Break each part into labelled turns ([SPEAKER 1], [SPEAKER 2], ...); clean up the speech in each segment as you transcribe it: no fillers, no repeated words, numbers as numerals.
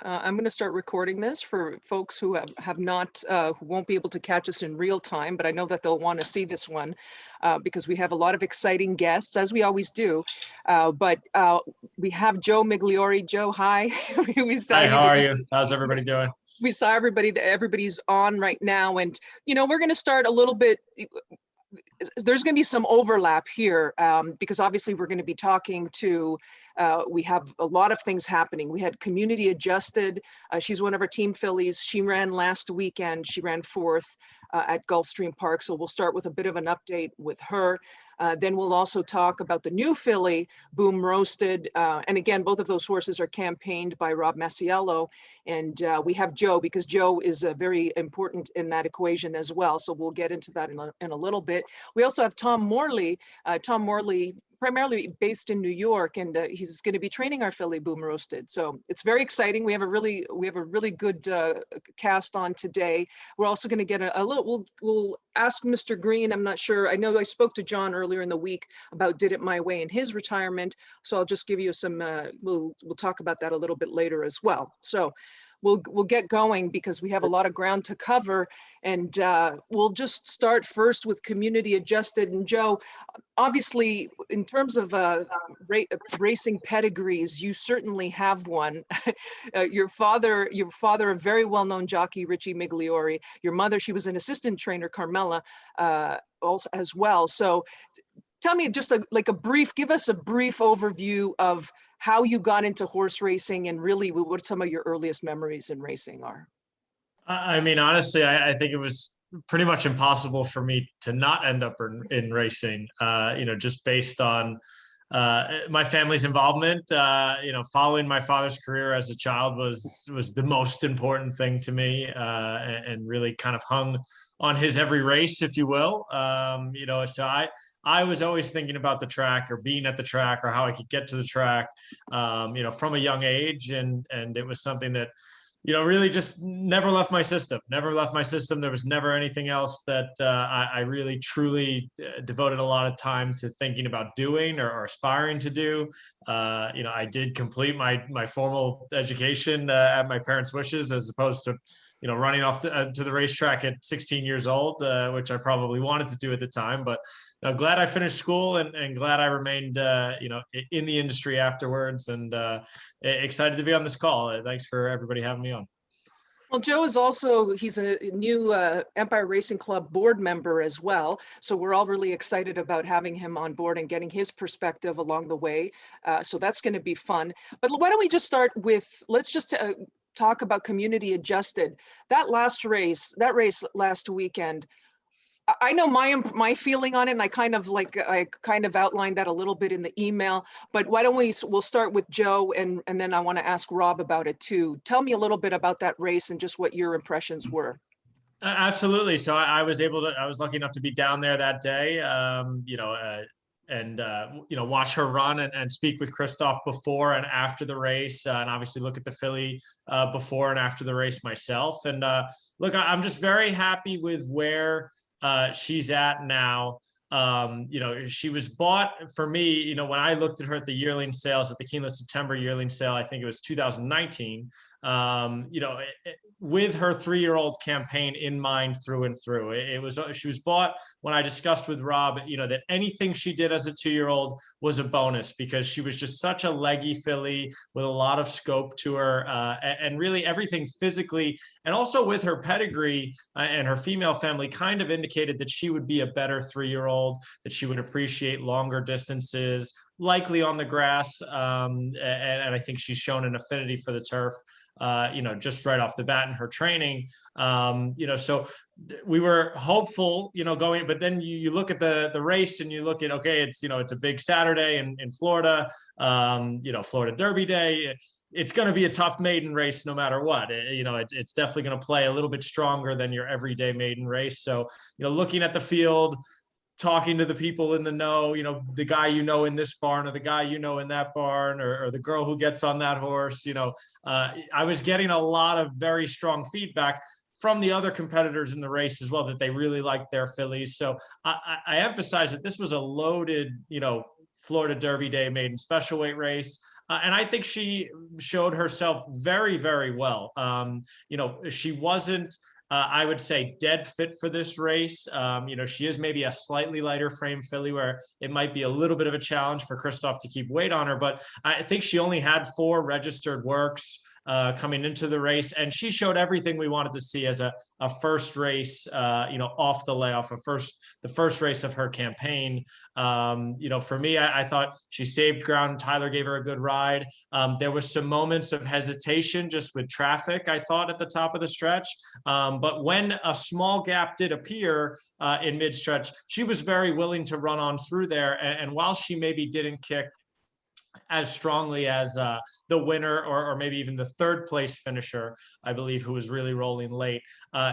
[SPEAKER 1] I'm going to start recording this for folks who have not, who won't be able to catch us in real time, but I know that they'll want to see this one because we have a lot of exciting guests, as we always do. But we have Joe Migliore. Joe, hi.
[SPEAKER 2] Hi, how are you? How's everybody doing?
[SPEAKER 1] We saw everybody, everybody's on right now. And, we're going to start a little bit. There's going to be some overlap here because obviously we're going to be talking to, we have a lot of things happening. We had Community Adjusted. She's one of our team fillies. She ran last weekend. She ran fourth at Gulfstream Park. So we'll start with a bit of an update with her. Then we'll also talk about the new filly, Boom Roasted. And again, both of those horses are campaigned by Rob Masiello. And we have Joe, because Joe is very important in that equation as well. So we'll get into that in a little bit. We also have Tom Morley. Tom Morley, primarily based in New York, and he's going to be training our filly Boom Roasted. So it's very exciting. We have a really good cast on today. We're also going to get a little. We'll ask Mr. Green. I'm not sure. I know I spoke to John earlier in the week about Did It My Way in his retirement. So I'll just give you some. We'll talk about that a little bit later as well. So we'll get going because we have a lot of ground to cover, and we'll just start first with Community Adjusted. And Joe, obviously, in terms of racing pedigrees, you certainly have one. Your father, a very well-known jockey, Richie Migliore. Your mother, she was an assistant trainer, Carmela, also as well. So tell me just give us a brief overview of how you got into horse racing and really what some of your earliest memories in racing are.
[SPEAKER 2] I mean, honestly, I think it was pretty much impossible for me to not end up in racing, just based on my family's involvement. Following my father's career as a child was the most important thing to me, and really kind of hung on his every race, if you will. So I was always thinking about the track or being at the track or how I could get to the track, from a young age. And it was something that, really just never left my system. There was never anything else that I really, truly devoted a lot of time to thinking about doing or aspiring to do. I did complete my formal education at my parents' wishes, as opposed to running off to the racetrack at 16 years old, which I probably wanted to do at the time. But glad I finished school and glad I remained, in the industry afterwards, and excited to be on this call. Thanks for everybody having me on.
[SPEAKER 1] Well, Joe is he's a new Empire Racing Club board member as well. So we're all really excited about having him on board and getting his perspective along the way. So that's going to be fun. But why don't we just start with, let's just talk about Community Adjusted. That race last weekend, I know my feeling on it, and I kind of outlined that a little bit in the email, but why don't we'll start with Joe, and then I want to ask Rob about it too. Tell me a little bit about that race and just what your impressions were.
[SPEAKER 2] Absolutely. So I was lucky enough to be down there that day, watch her run and speak with Christoph before and after the race, and obviously look at the filly before and after the race myself. And look, I'm just very happy with where she's at now. She was bought for me, when I looked at her at the yearling sales, at the Keeneland September yearling sale, I think it was 2019, with her 3-year-old campaign in mind through and through. She was bought when I discussed with Rob, that anything she did as a 2-year-old was a bonus, because she was just such a leggy filly with a lot of scope to her, and really everything physically, and also with her pedigree and her female family kind of indicated that she would be a better 3-year-old, that she would appreciate longer distances, likely on the grass. And I think she's shown an affinity for the turf, just right off the bat in her training. So we were hopeful, going, but then you look at the race and you look at, okay, it's a big Saturday in Florida, Florida Derby Day. It's going to be a tough maiden race no matter what. It's definitely going to play a little bit stronger than your everyday maiden race. So, looking at the field, talking to the people in the know, the guy in this barn, or the guy in that barn, or the girl who gets on that horse, I was getting a lot of very strong feedback from the other competitors in the race as well, that they really liked their fillies. So I emphasize that this was a loaded, Florida Derby Day maiden special weight race. And I think she showed herself very, very well. She wasn't, I would say, dead fit for this race. She is maybe a slightly lighter frame filly where it might be a little bit of a challenge for Christoph to keep weight on her, but I think she only had 4 registered works coming into the race, and she showed everything we wanted to see as a first race, off the layoff, the first race of her campaign. For me, I thought she saved ground. Tyler gave her a good ride. There was some moments of hesitation just with traffic, I thought, at the top of the stretch. But when a small gap did appear in mid-stretch, she was very willing to run on through there. And while she maybe didn't kick as strongly as the winner or maybe even the 3rd place finisher, I believe, who was really rolling late,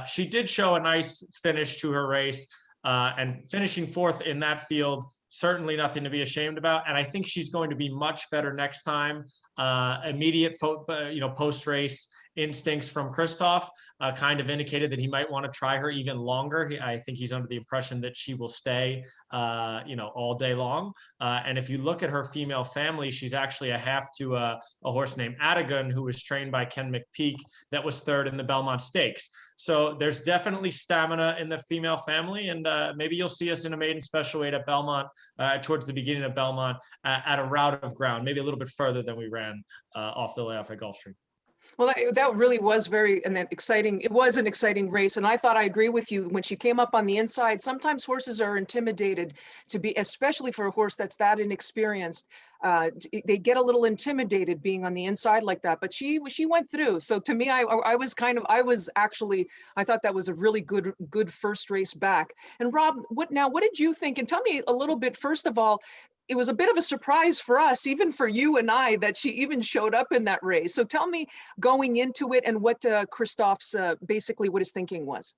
[SPEAKER 2] she did show a nice finish to her race, and finishing 4th in that field, certainly nothing to be ashamed about. And I think she's going to be much better next time. Immediate post-race instincts from Christoph kind of indicated that he might want to try her even longer. I think he's under the impression that she will stay, all day long. And if you look at her female family, she's actually a half to a horse named Adagon, who was trained by Ken McPeak, that was 3rd in the Belmont Stakes. So there's definitely stamina in the female family, and maybe you'll see us in a maiden special weight at Belmont towards the beginning of Belmont at a route of ground, maybe a little bit further than we ran off the layoff at Gulfstream.
[SPEAKER 1] Well, that really was exciting. It was an exciting race. And I thought, I agree with you, when she came up on the inside, sometimes horses are intimidated to be, especially for a horse that's that inexperienced. They get a little intimidated being on the inside like that, but she went through. So to me, I thought that was a really good first race back. And Rob, what did you think? And tell me a little bit, first of all, it was a bit of a surprise for us, even for you and I, that she even showed up in that race. So tell me, going into it, and what Christoph's basically what his thinking was.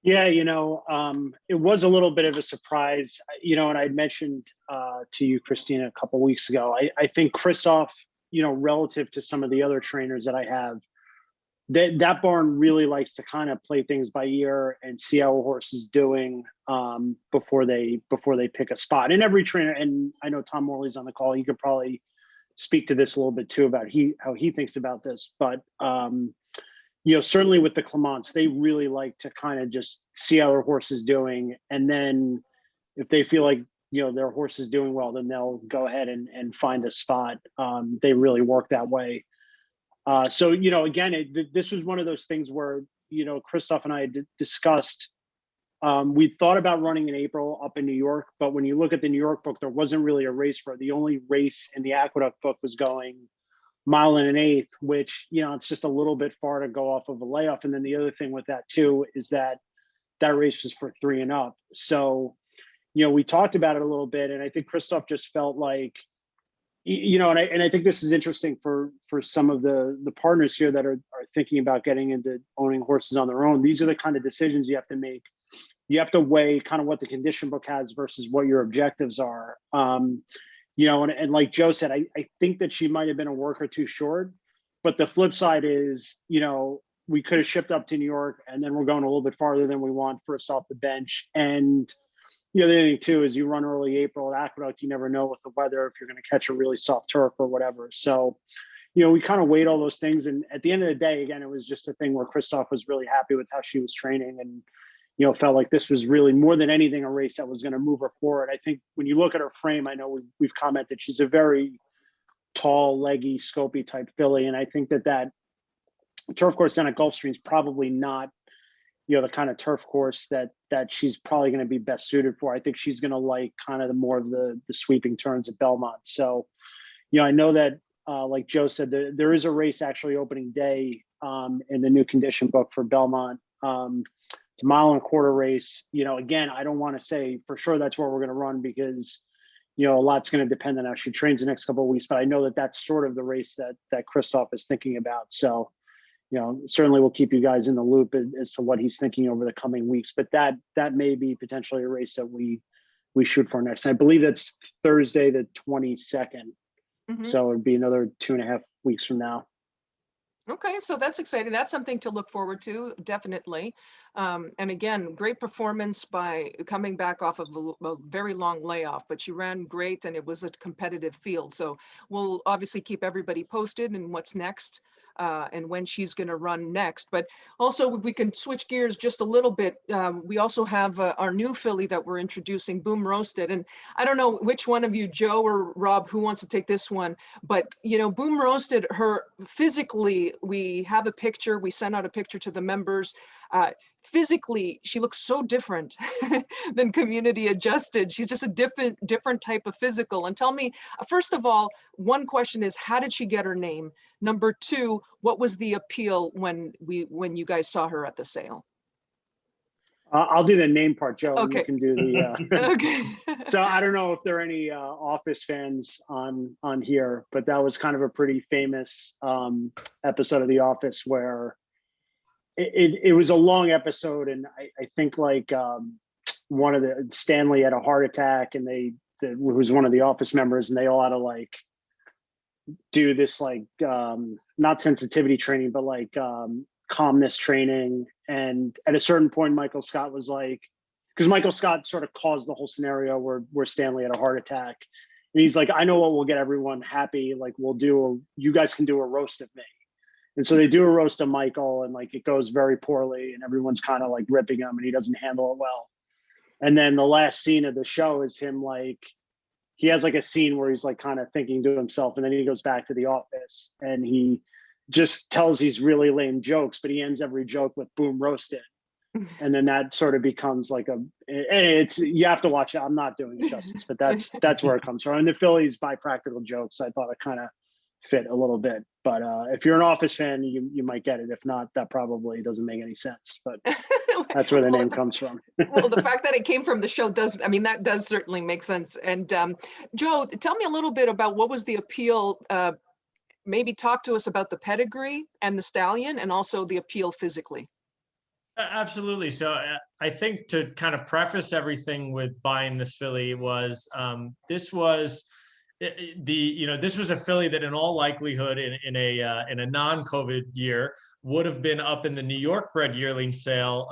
[SPEAKER 3] Yeah, it was a little bit of a surprise, and I'd mentioned to you, Christina, a couple of weeks ago, I think Christoph, relative to some of the other trainers that I have, that barn really likes to kind of play things by ear and see how a horse is doing before they pick a spot. And every trainer, and I know Tom Morley's on the call, he could probably speak to this a little bit too about how he thinks about this. But certainly with the Clements, they really like to kind of just see how their horse is doing, and then if they feel like their horse is doing well, then they'll go ahead and find a spot. They really work that way. So, again, this was one of those things where, Christoph and I had discussed, we thought about running in April up in New York, but when you look at the New York book, there wasn't really a race for it. The only race in the Aqueduct book was going 1 1/8, which, it's just a little bit far to go off of a layoff. And then the other thing with that too, is that race was for 3 and up. So, we talked about it a little bit, and I think Christoph just felt like, and I think this is interesting for some of the partners here that are thinking about getting into owning horses on their own. These are the kind of decisions you have to make. You have to weigh kind of what the condition book has versus what your objectives are. And like Joe said, I think that she might have been a work or two short, but the flip side is, we could have shipped up to New York, and then we're going a little bit farther than we want first off the bench. And the other thing too is you run early April at Aqueduct, you never know with the weather if you're going to catch a really soft turf or whatever. So, we kind of weighed all those things. And at the end of the day, again, it was just a thing where Christoph was really happy with how she was training, and, felt like this was really more than anything a race that was going to move her forward. I think when you look at her frame, I know we've commented, she's a very tall, leggy, scopy type filly. And I think that turf course down at Gulfstream is probably not, the kind of turf course that she's probably going to be best suited for. I think she's going to like kind of more of the sweeping turns at Belmont. So, I know that, like Joe said, there is a race actually opening day in the new condition book for Belmont. It's a 1.25 mile race. Again, I don't want to say for sure that's where we're going to run, because, a lot's going to depend on how she trains the next couple of weeks. But I know that that's sort of the race that Christoph is thinking about. So, certainly we'll keep you guys in the loop as to what he's thinking over the coming weeks. But that may be potentially a race that we shoot for next. I believe that's Thursday, the 22nd. Mm-hmm. So it'd be another 2.5 weeks from now.
[SPEAKER 1] Okay, so that's exciting. That's something to look forward to, definitely. And again, great performance by coming back off of a very long layoff, but she ran great and it was a competitive field. So we'll obviously keep everybody posted and what's next. And when she's going to run next. But also, if we can switch gears just a little bit, we also have our new filly that we're introducing, Boom Roasted. And I don't know which one of you, Joe or Rob, who wants to take this one. But, you know, Boom Roasted, her physically, we have a picture, we sent out a picture to the members. Physically, she looks so different than Community Adjusted. She's just a different type of physical. And tell me, first of all, one question is, how did she get her name? Number two, what was the appeal when you guys saw her at the sale?
[SPEAKER 3] I'll do the name part, Joe, and
[SPEAKER 1] Okay.
[SPEAKER 3] you can do the.
[SPEAKER 1] Okay.
[SPEAKER 3] So I don't know if there are any Office fans on here, but that was kind of a pretty famous episode of The Office where it was a long episode, and I think like one of the Stanley had a heart attack, and it was one of the Office members, and they all had to like do this like not sensitivity training, but like calmness training. And at a certain point, Michael Scott was like, because Michael Scott sort of caused the whole scenario where Stanley had a heart attack, and he's like, I know what will get everyone happy. Like you guys can do a roast of me. And so they do a roast of Michael, and like it goes very poorly, and everyone's kind of like ripping him, and he doesn't handle it well. And then the last scene of the show is him like, he has like a scene where he's like kind of thinking to himself, and then he goes back to the office and he just tells these really lame jokes, but he ends every joke with Boom Roasted. And then that sort of becomes like it's, you have to watch it. I'm not doing it justice, but that's where it comes from. And the Phillies buy practical jokes. I thought it kind of fit a little bit, but if you're an Office fan, you might get it. If not, that probably doesn't make any sense, but that's where the name comes from.
[SPEAKER 1] Well, the fact that it came from the show that does certainly make sense. And Joe, tell me a little bit about what was the appeal. Maybe talk to us about the pedigree and the stallion, and also the appeal physically.
[SPEAKER 2] Absolutely. So I think to kind of preface everything with buying this filly was this was this was a filly that in all likelihood in a non-COVID year would have been up in the New York bred yearling sale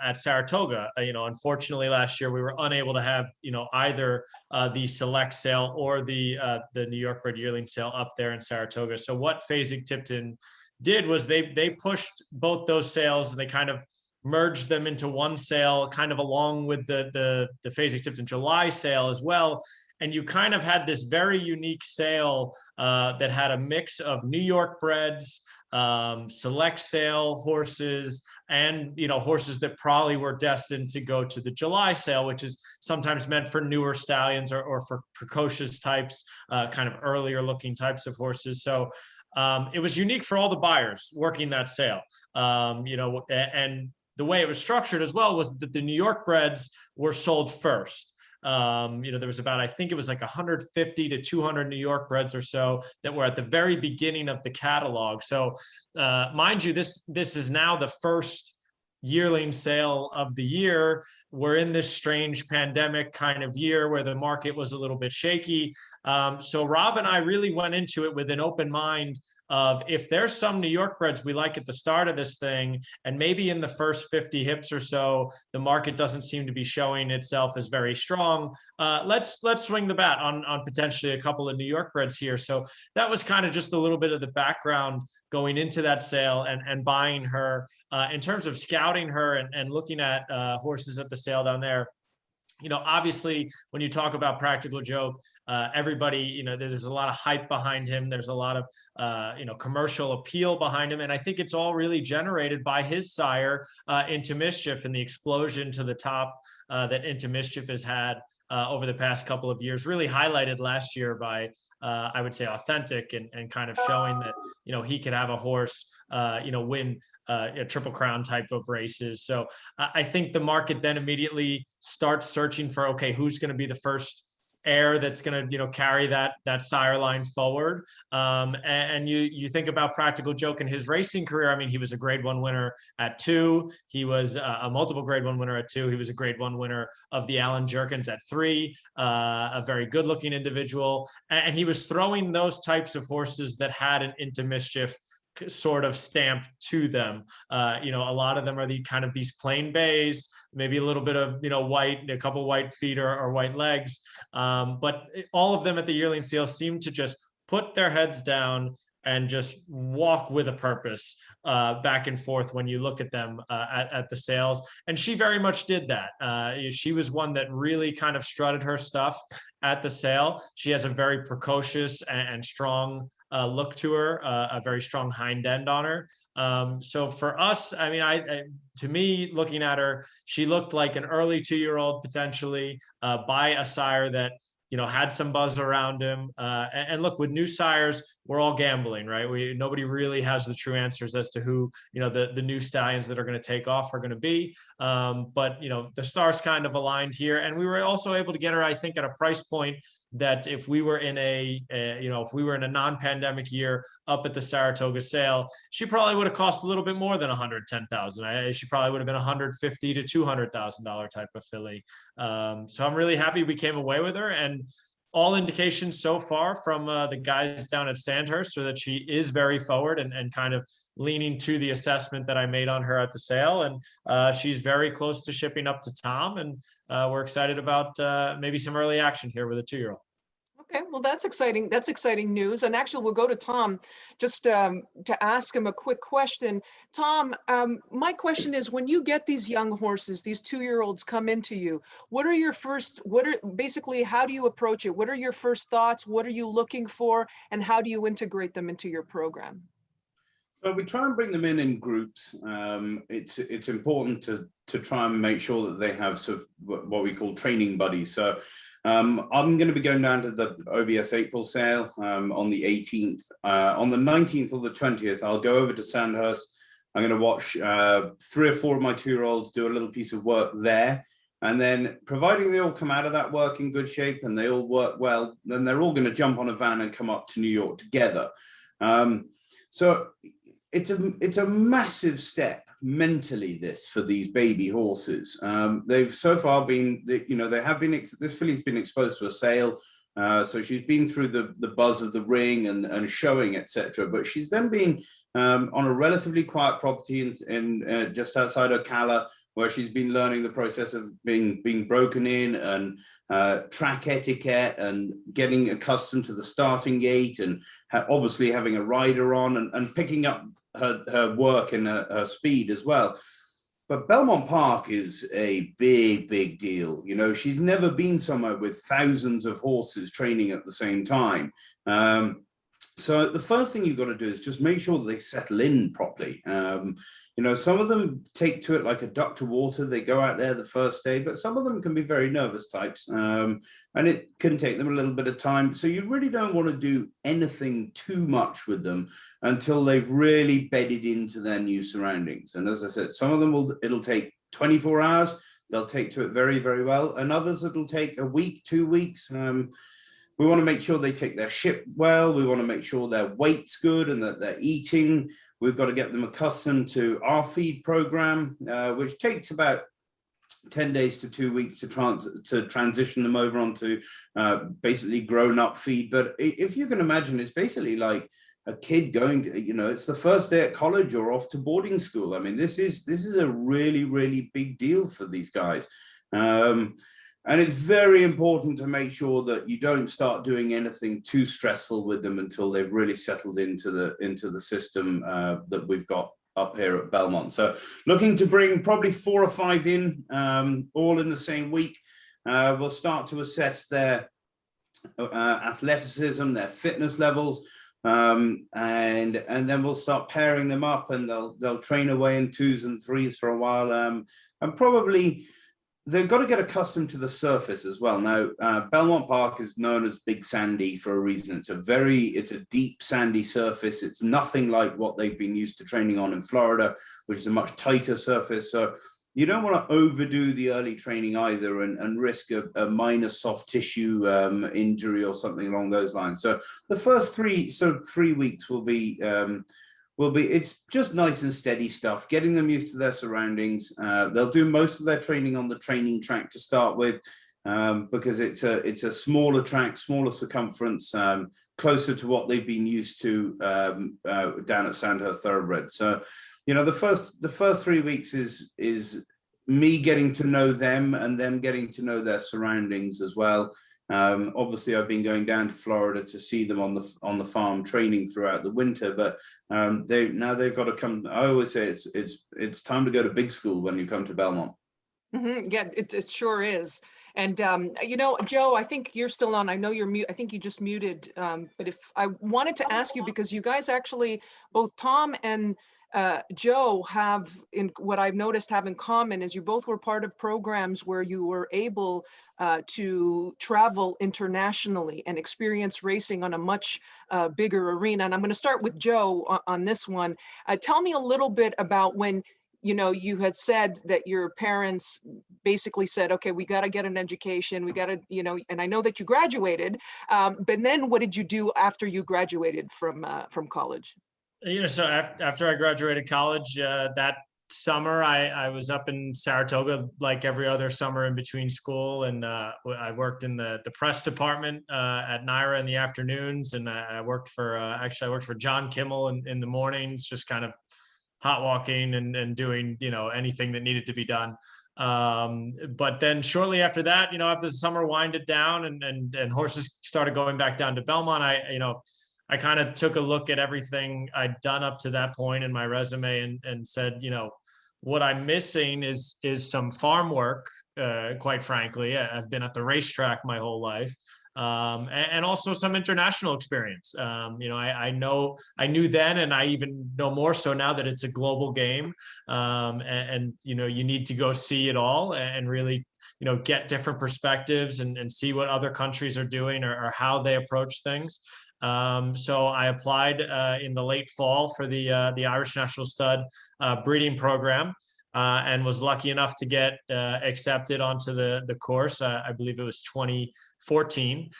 [SPEAKER 2] at Saratoga. Unfortunately last year we were unable to have either the select sale or the New York bred yearling sale up there in Saratoga. So what Fasig-Tipton did was they pushed both those sales, and they kind of merged them into one sale, kind of along with the Fasig-Tipton July sale as well. And you kind of had this very unique sale that had a mix of New York breds, select sale horses, and horses that probably were destined to go to the July sale, which is sometimes meant for newer stallions or for precocious types, kind of earlier looking types of horses. So it was unique for all the buyers working that sale. And the way it was structured as well was that the New York breds were sold first. There was about, I think it was like 150 to 200 New York breds or so that were at the very beginning of the catalog. So mind you, this is now the first yearling sale of the year. We're in this strange pandemic kind of year where the market was a little bit shaky. So Rob and I really went into it with an open mind of, if there's some New York breds we like at the start of this thing, and maybe in the first 50 hips or so, the market doesn't seem to be showing itself as very strong. Let's swing the bat on potentially a couple of New York breds here. So that was kind of just a little bit of the background going into that sale and buying her. In terms of scouting her and looking at horses at the sale down there, obviously when you talk about Practical Joke, everybody, there's a lot of hype behind him. There's a lot of, commercial appeal behind him. And I think it's all really generated by his sire, Into Mischief, and the explosion to the top that Into Mischief has had over the past couple of years, really highlighted last year by, I would say, Authentic and kind of showing that, he could have a horse, win a Triple Crown type of races. So I think the market then immediately starts searching for, okay, who's going to be the first heir that's going to carry that sire line forward. And you think about Practical Joke in his racing career. I mean, he was a Grade 1 winner at 2. He was a multiple Grade 1 winner at 2. He was a Grade 1 winner of the Alan Jerkins at 3. A very good looking individual, and he was throwing those types of horses that had an Into Mischief sort of stamp to them. You know, a lot of them are the kind of these plain bays, maybe a little bit of, you know, white, a couple white feet or white legs. But all of them at the yearling sale seem to just put their heads down and just walk with a purpose back and forth when you look at them at the sales. And she very much did that. She was one that really kind of strutted her stuff at the sale. She has a very precocious and strong look to her, a very strong hind end on her. So for us, I mean, to me, looking at her, she looked like an early 2-year-old potentially by a sire that, you know, had some buzz around him. And look, with new sires, we're all gambling, right? Nobody really has the true answers as to who, you know, the new stallions that are going to take off are going to be. But, you know, the stars kind of aligned here. And we were also able to get her, I think, at a price point that if we were in if we were in a non-pandemic year up at the Saratoga sale, she probably would have cost a little bit more than $110,000. She probably would have been $150,000 to $200,000 type of filly. So I'm really happy we came away with her, and all indications so far from the guys down at Sandhurst so that she is very forward and kind of leaning to the assessment that I made on her at the sale. And she's very close to shipping up to Tom. And we're excited about maybe some early action here with a 2-year-old.
[SPEAKER 1] Okay, well, that's exciting. That's exciting news. And actually, we'll go to Tom just to ask him a quick question. Tom, my question is, when you get these young horses, these 2-year-olds come into you, basically, how do you approach it? What are your first thoughts? What are you looking for? And how do you integrate them into your program?
[SPEAKER 4] So we try and bring them in groups. It's important to try and make sure that they have sort of what we call training buddies. So I'm going to be going down to the OBS April sale on the 18th. On the 19th or the 20th, I'll go over to Sandhurst. I'm going to watch 3 or 4 of my 2-year-olds do a little piece of work there. And then providing they all come out of that work in good shape and they all work well, then they're all going to jump on a van and come up to New York together. So it's a massive step mentally, this, for these baby horses. They've so far been, this filly's been exposed to a sale, so she's been through the buzz of the ring and showing, etc. But she's then been on a relatively quiet property in just outside Ocala, where she's been learning the process of being broken in and track etiquette and getting accustomed to the starting gate and obviously having a rider on and picking up her work and her speed as well. But Belmont Park is a big deal. You know, she's never been somewhere with thousands of horses training at the same time. So the first thing you've got to do is just make sure that they settle in properly. You know, some of them take to it like a duck to water. They go out there the first day, but some of them can be very nervous types, and it can take them a little bit of time. So you really don't want to do anything too much with them until they've really bedded into their new surroundings. And as I said, some of them it'll take 24 hours. They'll take to it very well, and others it'll take a week, 2 weeks. We want to make sure they take their ship well. We want to make sure their weight's good and that they're eating. We've got to get them accustomed to our feed program, which takes about 10 days to 2 weeks to transition them over onto basically grown-up feed. But if you can imagine, it's basically like a kid going to, you know, it's the first day at college or off to boarding school. I mean, this is a really big deal for these guys. And it's very important to make sure that you don't start doing anything too stressful with them until they've really settled into the system that we've got up here at Belmont. So looking to bring probably 4 or 5 in, all in the same week. We'll start to assess their athleticism, their fitness levels, and then we'll start pairing them up, and they'll train away in 2s and 3s for a while, and probably they've got to get accustomed to the surface as well. Now, Belmont Park is known as Big Sandy for a reason. It's a deep sandy surface. It's nothing like what they've been used to training on in Florida, which is a much tighter surface. So you don't want to overdo the early training either and risk a minor soft tissue injury or something along those lines. So the first 3 weeks will be it's just nice and steady stuff, getting them used to their surroundings. They'll do most of their training on the training track to start with, because it's a smaller track, smaller circumference, closer to what they've been used to down at Sandhurst Thoroughbred. So, you know, the first 3 weeks is me getting to know them and them getting to know their surroundings as well. Obviously, I've been going down to Florida to see them on the farm training throughout the winter, but they've got to come. I always say it's time to go to big school when you come to Belmont.
[SPEAKER 1] Mm-hmm. Yeah, it sure is. And you know, Joe, I think you're still on. I know you're mute. I think you just muted. But if I wanted to ask you, because you guys actually, both Tom and Joe have, in what I've noticed, have in common is you both were part of programs where you were able to travel internationally and experience racing on a much bigger arena. And I'm going to start with Joe on this one. Tell me a little bit about when, you know, you had said that your parents basically said, okay, we got to get an education. We got to, you know, and I know that you graduated, but then what did you do after you graduated from college?
[SPEAKER 2] You know, so after I graduated college, that summer, I was up in Saratoga like every other summer in between school, and I worked in the press department at NYRA in the afternoons, and I worked for actually I worked for John Kimmel in the mornings, just kind of hot walking and doing, you know, anything that needed to be done. But then shortly after that, you know, after the summer winded down and horses started going back down to Belmont, I kind of took a look at everything I'd done up to that point in my resume and said, you know, what I'm missing is some farm work, quite frankly. I've been at the racetrack my whole life. And also some international experience. You know, I knew then, and I even know more so now, that it's a global game. And you know, you need to go see it all and really, you know, get different perspectives and see what other countries are doing or how they approach things. So I applied in the late fall for the Irish National Stud breeding program. And was lucky enough to get accepted onto the course. I believe it was 2014.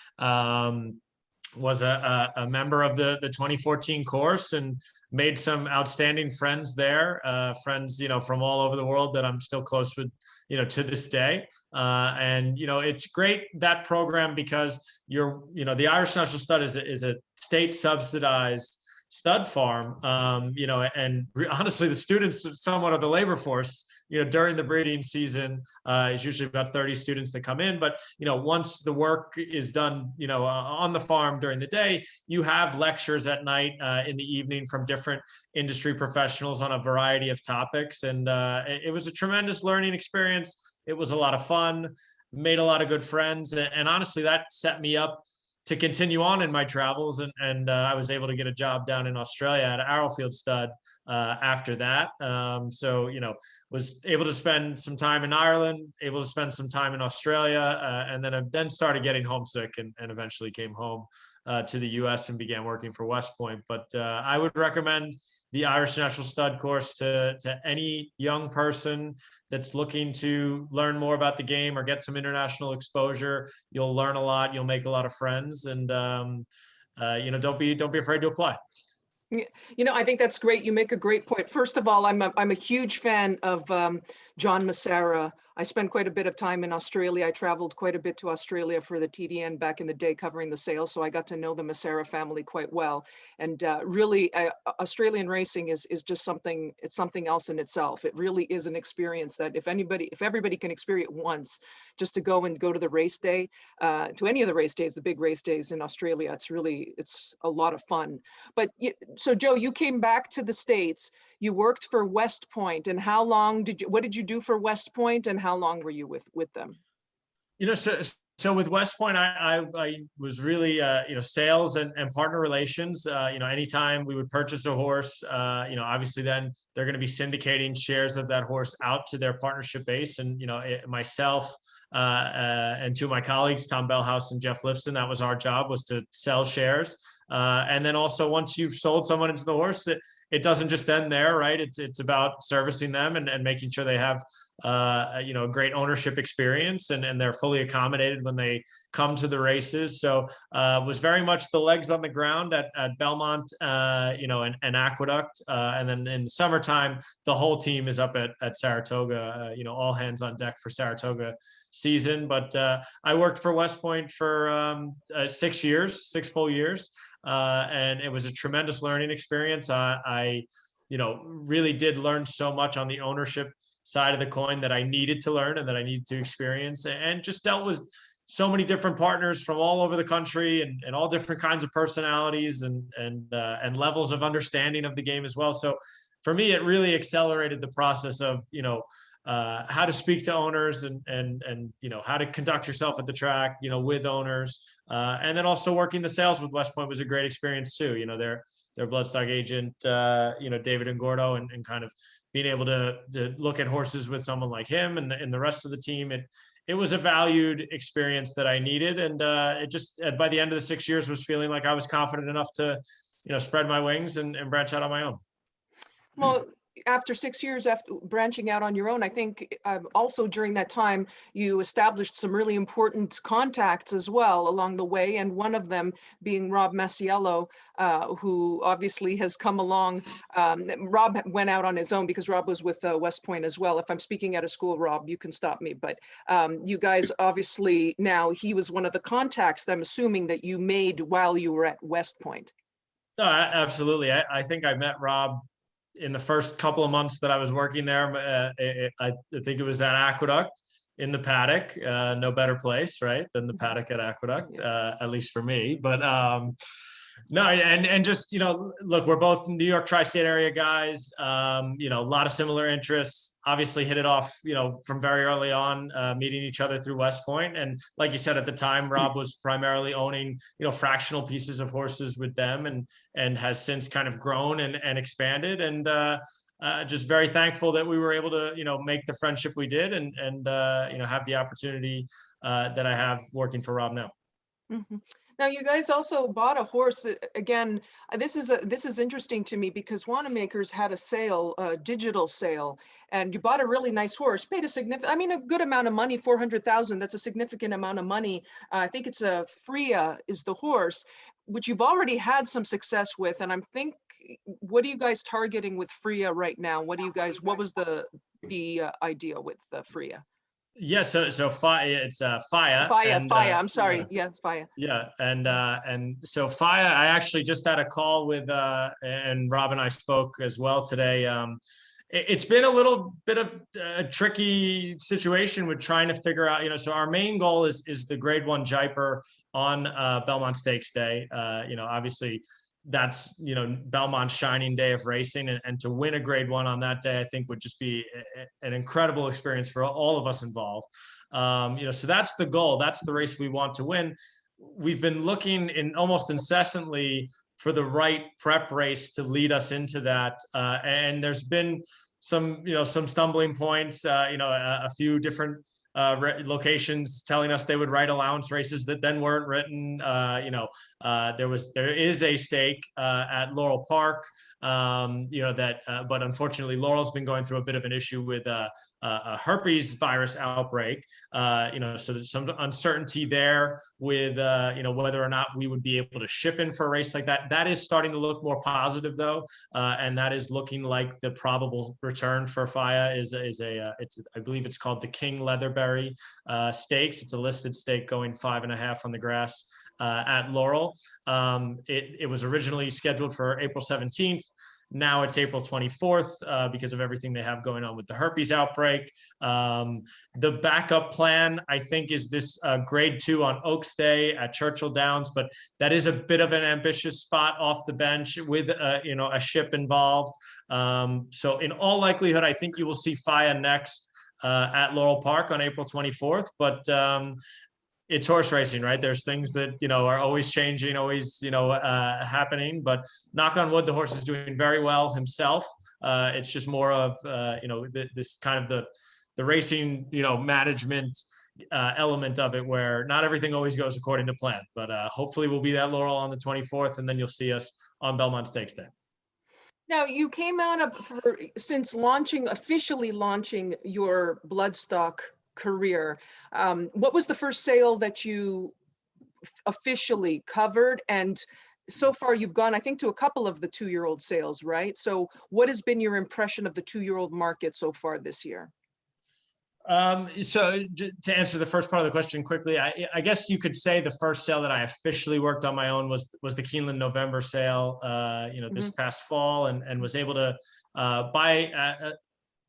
[SPEAKER 2] Was a member of the 2014 course and made some outstanding friends there. Friends, you know, from all over the world that I'm still close with, you know, to this day. And you know, it's great, that program, because you know, the Irish National Stud is a state subsidized stud farm, you know, and honestly, the students somewhat of the labor force, you know, during the breeding season. It's usually about 30 students that come in, but, you know, once the work is done, you know, on the farm during the day, you have lectures at night, in the evening, from different industry professionals on a variety of topics. And it was a tremendous learning experience. It was a lot of fun, made a lot of good friends. And honestly, that set me up to continue on in my travels. And I was able to get a job down in Australia at Arrowfield Stud after that. So, you know, was able to spend some time in Ireland, able to spend some time in Australia, and then I started getting homesick and eventually came home to the US and began working for West Point. But I would recommend the Irish National Stud course to any young person that's looking to learn more about the game or get some international exposure. You'll learn a lot, you'll make a lot of friends, and you know, don't be afraid to apply.
[SPEAKER 1] You know, I think that's great. You make a great point. First of all, I'm a huge fan of John Masiello. I spent quite a bit of time in Australia. I traveled quite a bit to Australia for the TDN back in the day, covering the sales. So I got to know the Masiello family quite well. And really, Australian racing is just something. It's something else in itself. It really is an experience that if everybody can experience once, just to go to the race day, to any of the race days, the big race days in Australia, it's a lot of fun. But so Joe, you came back to the States. You worked for West Point, and what did you do for West Point, and how long were you with them?
[SPEAKER 2] You know, so with West Point, I was really, you know, sales and partner relations. You know, anytime we would purchase a horse, you know, obviously then they're going to be syndicating shares of that horse out to their partnership base. And, you know, myself and two of my colleagues, Tom Bellhouse and Jeff Lifson, that was our job, was to sell shares. And then also, once you've sold someone into the horse, it doesn't just end there, right? It's about servicing them and making sure they have a great ownership experience, and they're fully accommodated when they come to the races. So was very much the legs on the ground at Belmont, and Aqueduct. And then in the summertime, the whole team is up at Saratoga, all hands on deck for Saratoga season. But I worked for West Point for 6 full years. And it was a tremendous learning experience. I really did learn so much on the ownership side of the coin that I needed to learn and that I needed to experience, and just dealt with so many different partners from all over the country, and all different kinds of personalities and levels of understanding of the game as well. So for me, it really accelerated the process of, how to speak to owners and how to conduct yourself at the track, with owners. And then also working the sales with West Point was a great experience too. Their Bloodstock agent, David and Gordo, and kind of being able to look at horses with someone like him and the rest of the team. It was a valued experience that I needed. And it just, by the end of the 6 years, was feeling like I was confident enough to, spread my wings and branch out on my own.
[SPEAKER 1] Well, after 6 years after branching out on your own, I think also during that time, you established some really important contacts as well along the way. And one of them being Rob Masiello, who obviously has come along. Rob went out on his own because Rob was with West Point as well. If I'm speaking out of school, Rob, you can stop me. But you guys obviously now, he was one of the contacts that I'm assuming that you made while you were at West Point.
[SPEAKER 2] No, absolutely. I think I met Rob in the first couple of months that I was working there. I think it was at Aqueduct in the paddock. No better place, right, than the paddock at Aqueduct, at least for me. But no, and just, look, we're both New York tri-state area guys, a lot of similar interests, obviously hit it off, from very early on, meeting each other through West Point. And like you said, at the time, Rob was primarily owning, fractional pieces of horses with them, and has since kind of grown and expanded. And just very thankful that we were able to, make the friendship we did, and have the opportunity that I have working for Rob now.
[SPEAKER 1] Mm-hmm. Now, you guys also bought a horse. Again, this is interesting to me because Wanamaker's had a sale, a digital sale, and you bought a really nice horse, paid a good amount of money, 400,000. That's a significant amount of money. I think it's a Freya is the horse, which you've already had some success with. And what are you guys targeting with Freya right now? What was the idea with Freya?
[SPEAKER 2] Yeah, so Faya, it's Faya.
[SPEAKER 1] Faya. I'm sorry. Yeah, it's Faya.
[SPEAKER 2] Yeah, and so Faya, I actually just had a call with, and Rob and I spoke as well today. It's been a little bit of a tricky situation with trying to figure out, so our main goal is the Grade 1 Jaipur on Belmont Stakes Day. Obviously that's, Belmont's shining day of racing, and to win a Grade 1 on that day, I think would just be an incredible experience for all of us involved. So that's the goal. That's the race we want to win. We've been looking almost incessantly for the right prep race to lead us into that. And there's been some stumbling points, a few different locations telling us they would write allowance races that then weren't written. There is a stake at Laurel Park, but unfortunately Laurel's been going through a bit of an issue with a herpes virus outbreak. So there's some uncertainty there with whether or not we would be able to ship in for a race like that. That is starting to look more positive though, and that is looking like the probable return for Faya I believe it's called the King Leatherberry Stakes. It's a listed stake going 5.5 on the grass at Laurel. It was originally scheduled for April 17th. Now it's April 24th because of everything they have going on with the herpes outbreak. The backup plan, I think, is this Grade 2 on Oaks Day at Churchill Downs, but that is a bit of an ambitious spot off the bench with a ship involved. So in all likelihood, I think you will see Faya next at Laurel Park on April 24th, but it's horse racing, right? There's things that, are always changing, always, happening, but knock on wood, the horse is doing very well himself. It's just more of, this kind of the racing, management element of it, where not everything always goes according to plan, but hopefully we'll be at Laurel on the 24th, and then you'll see us on Belmont Stakes Day.
[SPEAKER 1] Now, you came out of, since officially launching your Bloodstock career, what was the first sale that you officially covered? And so far you've gone, I think, to a couple of the 2-year-old sales, right? So what has been your impression of the 2-year-old market so far this year?
[SPEAKER 2] So to answer the first part of the question quickly, I guess you could say the first sale that I officially worked on my own was the Keeneland November sale, this past fall, and was able to buy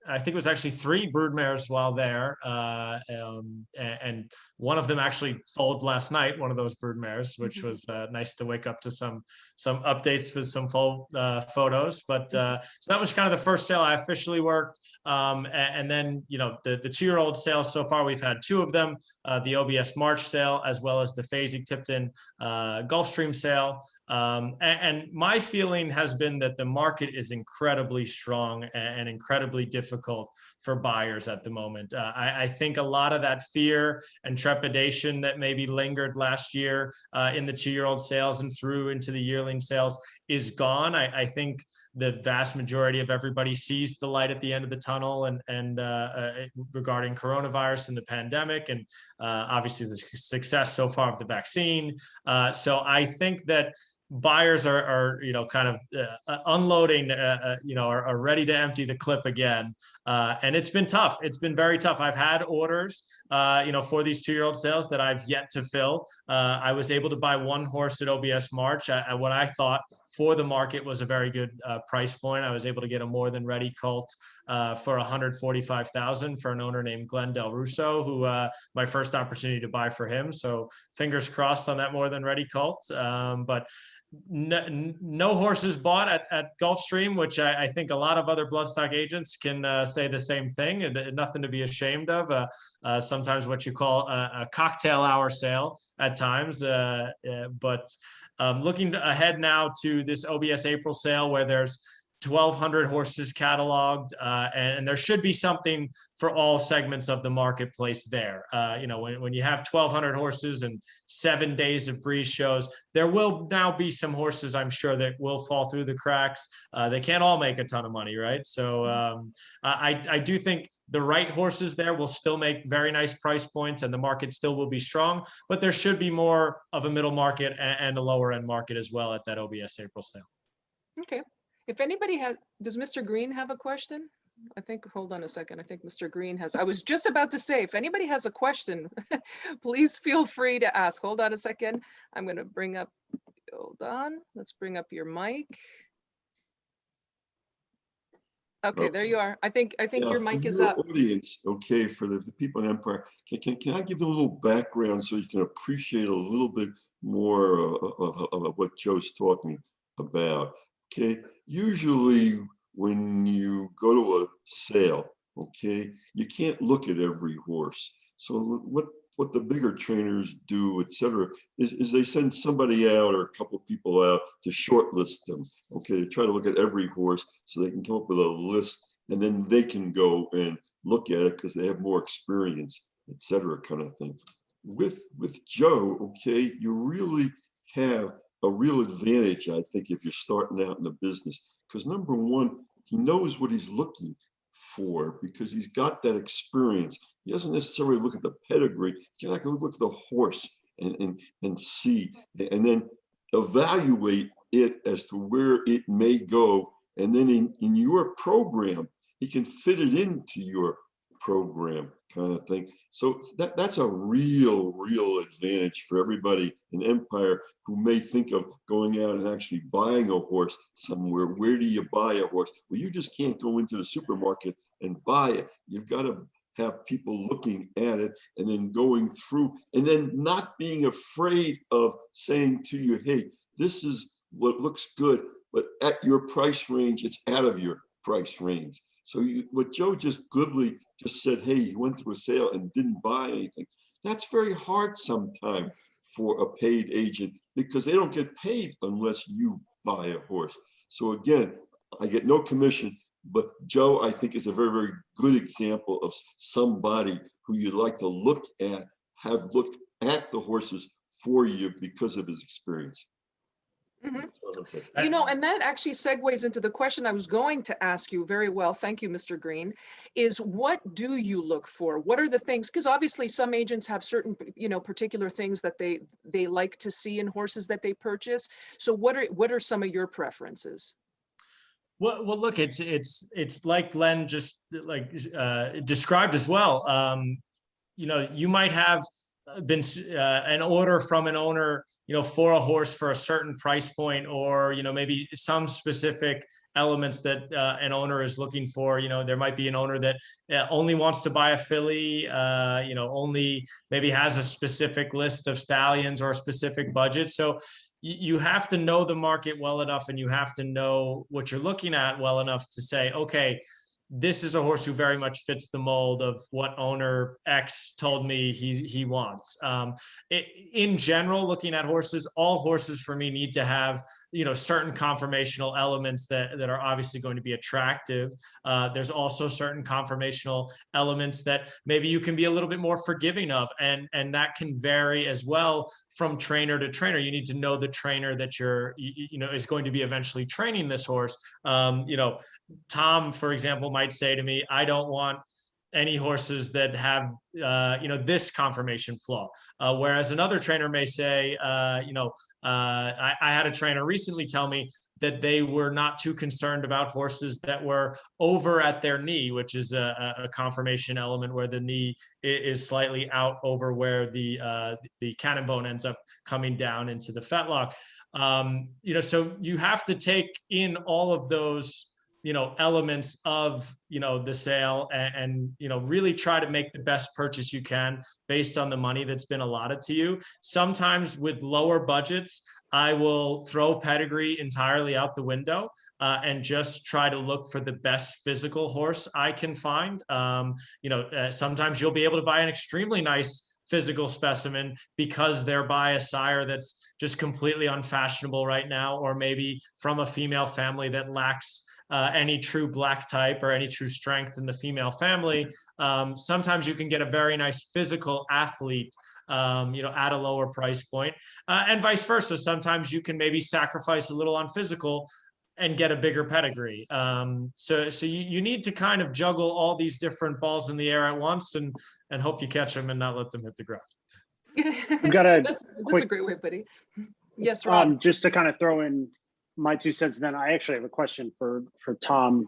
[SPEAKER 2] I think it was actually 3 broodmares while there, and one of them actually foaled last night. One of those broodmares, which was nice to wake up to some updates with some full photos. But so that was kind of the first sale I officially worked, and then the 2-year-old sales so far we've had 2 of them: the OBS March sale as well as the Fasig-Tipton Gulfstream sale. And my feeling has been that the market is incredibly strong and incredibly difficult for buyers at the moment. I think a lot of that fear and trepidation that maybe lingered last year in the 2-year-old sales and through into the yearling sales is gone. I think the vast majority of everybody sees the light at the end of the tunnel and regarding coronavirus and the pandemic, and obviously the success so far of the vaccine. So I think that buyers are kind of unloading, are ready to empty the clip again, and it's been tough. It's been very tough. I've had orders, for these 2-year-old sales that I've yet to fill. I was able to buy 1 horse at OBS March at what I thought for the market was a very good price point. I was able to get a more than ready colt for $145,000 for an owner named Glenn Del Russo, who my first opportunity to buy for him. So fingers crossed on that more than ready colt. But no horses bought at Gulfstream, which I think a lot of other bloodstock agents can say the same thing, and nothing to be ashamed of. Sometimes what you call a cocktail hour sale at times. But looking ahead now to this OBS April sale, where there's 1,200 horses cataloged, and there should be something for all segments of the marketplace there. When you have 1,200 horses and 7 days of breeze shows, there will now be some horses, I'm sure, that will fall through the cracks. They can't all make a ton of money, right? So I do think the right horses there will still make very nice price points, and the market still will be strong, but there should be more of a middle market and a lower end market as well at that OBS April sale.
[SPEAKER 1] Okay. If anybody does Mr. Green have a question? I think, hold on a second. I think Mr. Green has, I was just about to say, if anybody has a question, please feel free to ask. Hold on a second. I'm going to bring up, hold on. Let's bring up your mic. Okay, there you are. I think your mic is up.
[SPEAKER 5] Audience, okay, for the people in Empire, can I give them a little background so you can appreciate a little bit more of what Joe's talking about? Okay, usually when you go to a sale, okay, you can't look at every horse. So what the bigger trainers do, etc., is they send somebody out or a couple of people out to shortlist them. Okay, they try to look at every horse so they can come up with a list, and then they can go and look at it because they have more experience, etc., kind of thing. With Joe, okay, you really have a real advantage, I think, if you're starting out in the business, because number one, he knows what he's looking for because he's got that experience. He doesn't necessarily look at the pedigree. You're not going to look at the horse and see, and then evaluate it as to where it may go. And then in your program, he can fit it into your program, kind of thing. So that's a real advantage for everybody in Empire who may think of going out and actually buying a horse somewhere. Where do you buy a horse? Well, you just can't go into the supermarket and buy it. You've got to have people looking at it and then going through, and then not being afraid of saying to you, hey, this is what looks good, but at your price range, it's out of your price range. So what Joe just glibly just said, hey, he went to a sale and didn't buy anything. That's very hard sometimes for a paid agent because they don't get paid unless you buy a horse. So again, I get no commission, but Joe, I think, is a very good example of somebody who you'd like to look at, have looked at the horses for you because of his experience.
[SPEAKER 1] You know, and that actually segues into the question I was going to ask you very well. Thank you, Mr. Green, is what do you look for? What are the things? Because obviously some agents have certain, you know, particular things that they like to see in horses that they purchase. So what are some of your preferences?
[SPEAKER 2] Well, look, it's like Len just described as well. You know, you might have been an order from an owner, you know, for a horse for a certain price point, or, you know, maybe some specific elements that an owner is looking for. You know, there might be an owner that only wants to buy a filly, you know, only maybe has a specific list of stallions or a specific budget. So you have to know the market well enough, and you have to know what you're looking at well enough to say, okay, this is a horse who very much fits the mold of what owner X told me he wants. In general, looking at horses, all horses for me need to have, you know, certain conformational elements that are obviously going to be attractive. There's also certain conformational elements that maybe you can be a little bit more forgiving of, and that can vary as well from trainer to trainer. You need to know the trainer that you know, is going to be eventually training this horse. You know, Tom, for example, might say to me, I don't want any horses that have, you know, this conformation flaw. Whereas another trainer may say, you know, I had a trainer recently tell me that they were not too concerned about horses that were over at their knee, which is a conformation element where the knee is slightly out over where the cannon bone ends up coming down into the fetlock. You know, so you have to take in all of those, you know, elements of, you know, the sale, and, you know, really try to make the best purchase you can based on the money that's been allotted to you. Sometimes with lower budgets, I will throw pedigree entirely out the window and just try to look for the best physical horse I can find. You know, sometimes you'll be able to buy an extremely nice physical specimen because they're by a sire that's just completely unfashionable right now, or maybe from a female family that lacks any true black type or any true strength in the female family. Sometimes you can get a very nice physical athlete, you know, at a lower price point, and vice versa. Sometimes you can maybe sacrifice a little on physical and get a bigger pedigree. So you need to kind of juggle all these different balls in the air at once, and hope you catch them and not let them hit the ground.
[SPEAKER 3] I've got a
[SPEAKER 1] That's a great way, buddy. Yes, Rob.
[SPEAKER 3] just to kind of throw in my 2 cents, and then I actually have a question for Tom.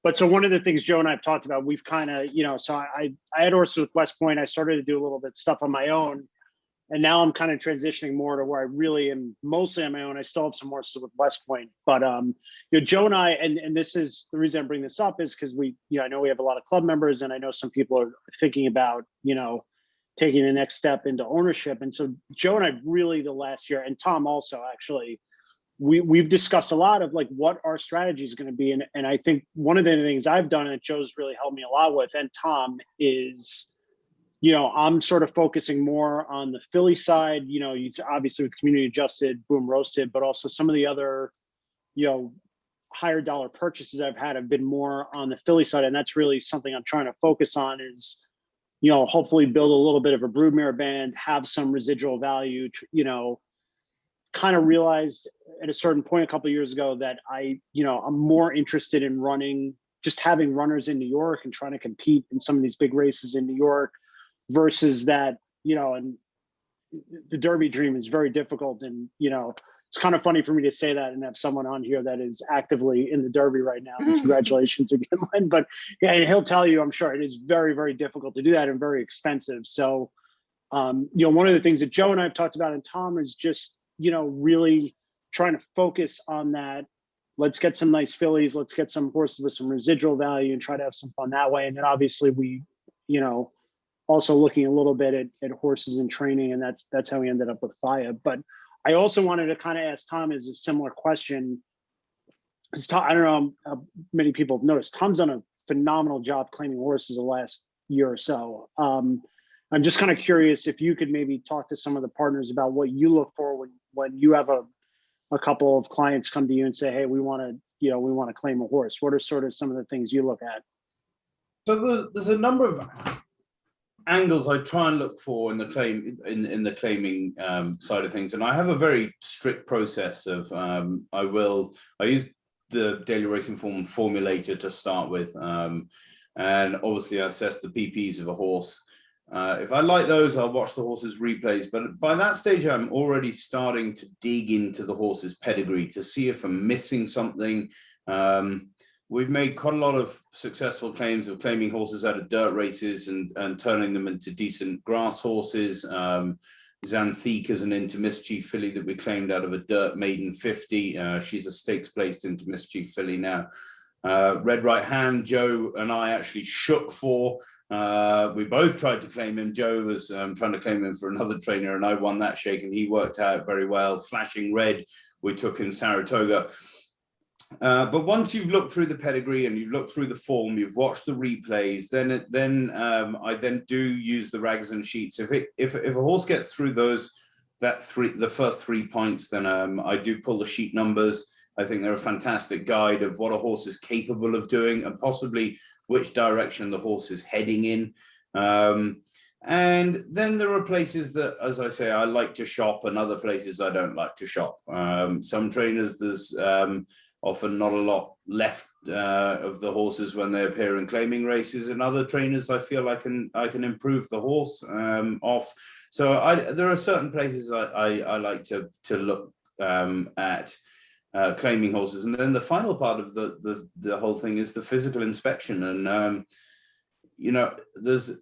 [SPEAKER 3] But so one of the things Joe and I have talked about, we've kind of, you know, so I had horses with West Point. I started to do a little bit of stuff on my own, and now I'm kind of transitioning more to where I really am mostly on my own. I still have some horses with West Point, but you know, Joe and I, and this is the reason I bring this up, is because we, you know, I know we have a lot of club members, and I know some people are thinking about, you know, taking the next step into ownership. And so Joe and I really, the last year, and Tom also actually, we've discussed a lot of like what our strategy is going to be. And I think one of the things I've done, and Joe's really helped me a lot with, and Tom, is, you know, I'm sort of focusing more on the filly side, you know, obviously with community adjusted, boom roasted, but also some of the other, you know, higher dollar purchases I've had have been more on the filly side. And that's really something I'm trying to focus on, is, you know, hopefully build a little bit of a broodmare band, have some residual value, you know, kind of realized at a certain point a couple of years ago that you know, I'm more interested in running, just having runners in New York and trying to compete in some of these big races in New York, versus that, you know, and the Derby dream is very difficult. And, you know, it's kind of funny for me to say that and have someone on here that is actively in the Derby right now. Congratulations again, Len. But yeah, and he'll tell you, I'm sure it is very, very difficult to do that and very expensive. So, you know, one of the things that Joe and I have talked about, and Tom, is just, you know, really trying to focus on that. Let's get some nice fillies. Let's get some horses with some residual value and try to have some fun that way. And then obviously we, you know, also looking a little bit at horses in training, and that's how we ended up with Faya. But I also wanted to kind of ask Tom is a similar question. Tom, I don't know how many people have noticed, Tom's done a phenomenal job claiming horses the last year or so. I'm just kind of curious if you could maybe talk to some of the partners about what you look for when you have a couple of clients come to you and say, hey, we want to claim a horse. What are sort of some of the things you look at?
[SPEAKER 4] So there's a number of angles I try and look for in the claiming side of things. And I have a very strict process of I use the daily racing form formulator to start with. And obviously I assess the PPs of a horse. If I like those, I'll watch the horse's replays. But by that stage, I'm already starting to dig into the horse's pedigree to see if I'm missing something. We've made quite a lot of successful claims of claiming horses out of dirt races and turning them into decent grass horses. Xanthique is an Into Mischief filly that we claimed out of a dirt maiden 50. She's a stakes placed Into Mischief filly now. Red Right Hand, Joe and I actually shook for. We both tried to claim him. Joe was trying to claim him for another trainer, and I won that shake, and he worked out very well. Flashing Red, we took in Saratoga. But once you've looked through the pedigree and you've looked through the form, you've watched the replays, I then do use the Ragozin sheets. If a horse gets through the first 3 points, then I do pull the sheet numbers. I think they're a fantastic guide of what a horse is capable of doing and possibly which direction the horse is heading in. And then there are places that, as I say, I like to shop, and other places I don't like to shop. Some trainers, there's often not a lot left of the horses when they appear in claiming races, and other trainers I feel I can improve the horse off. So there are certain places I like to look at claiming horses. And then the final part of the whole thing is the physical inspection. And you know,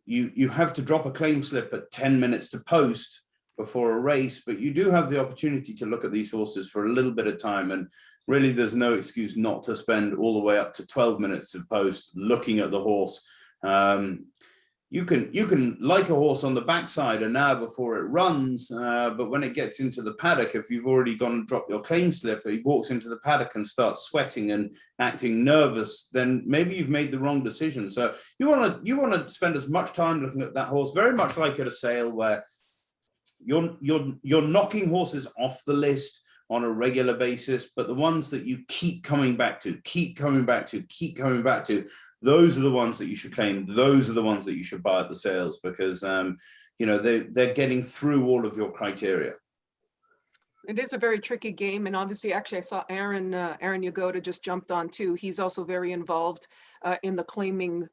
[SPEAKER 4] you have to drop a claim slip at 10 minutes to post before a race, but you do have the opportunity to look at these horses for a little bit of time. And really, there's no excuse not to spend all the way up to 12 minutes to post looking at the horse. You can like a horse on the backside an hour before it runs, but when it gets into the paddock, if you've already gone and dropped your claim slip, he walks into the paddock and starts sweating and acting nervous, then maybe you've made the wrong decision. So you want to spend as much time looking at that horse, very much like at a sale, where you're knocking horses off the list on a regular basis, but the ones that you keep coming back to, those are the ones that you should claim. Those are the ones that you should buy at the sales, because you know, they're getting through all of your criteria.
[SPEAKER 1] It is a very tricky game, and obviously, actually, I saw Aron Yagoda just jumped on too. He's also very involved in the claiming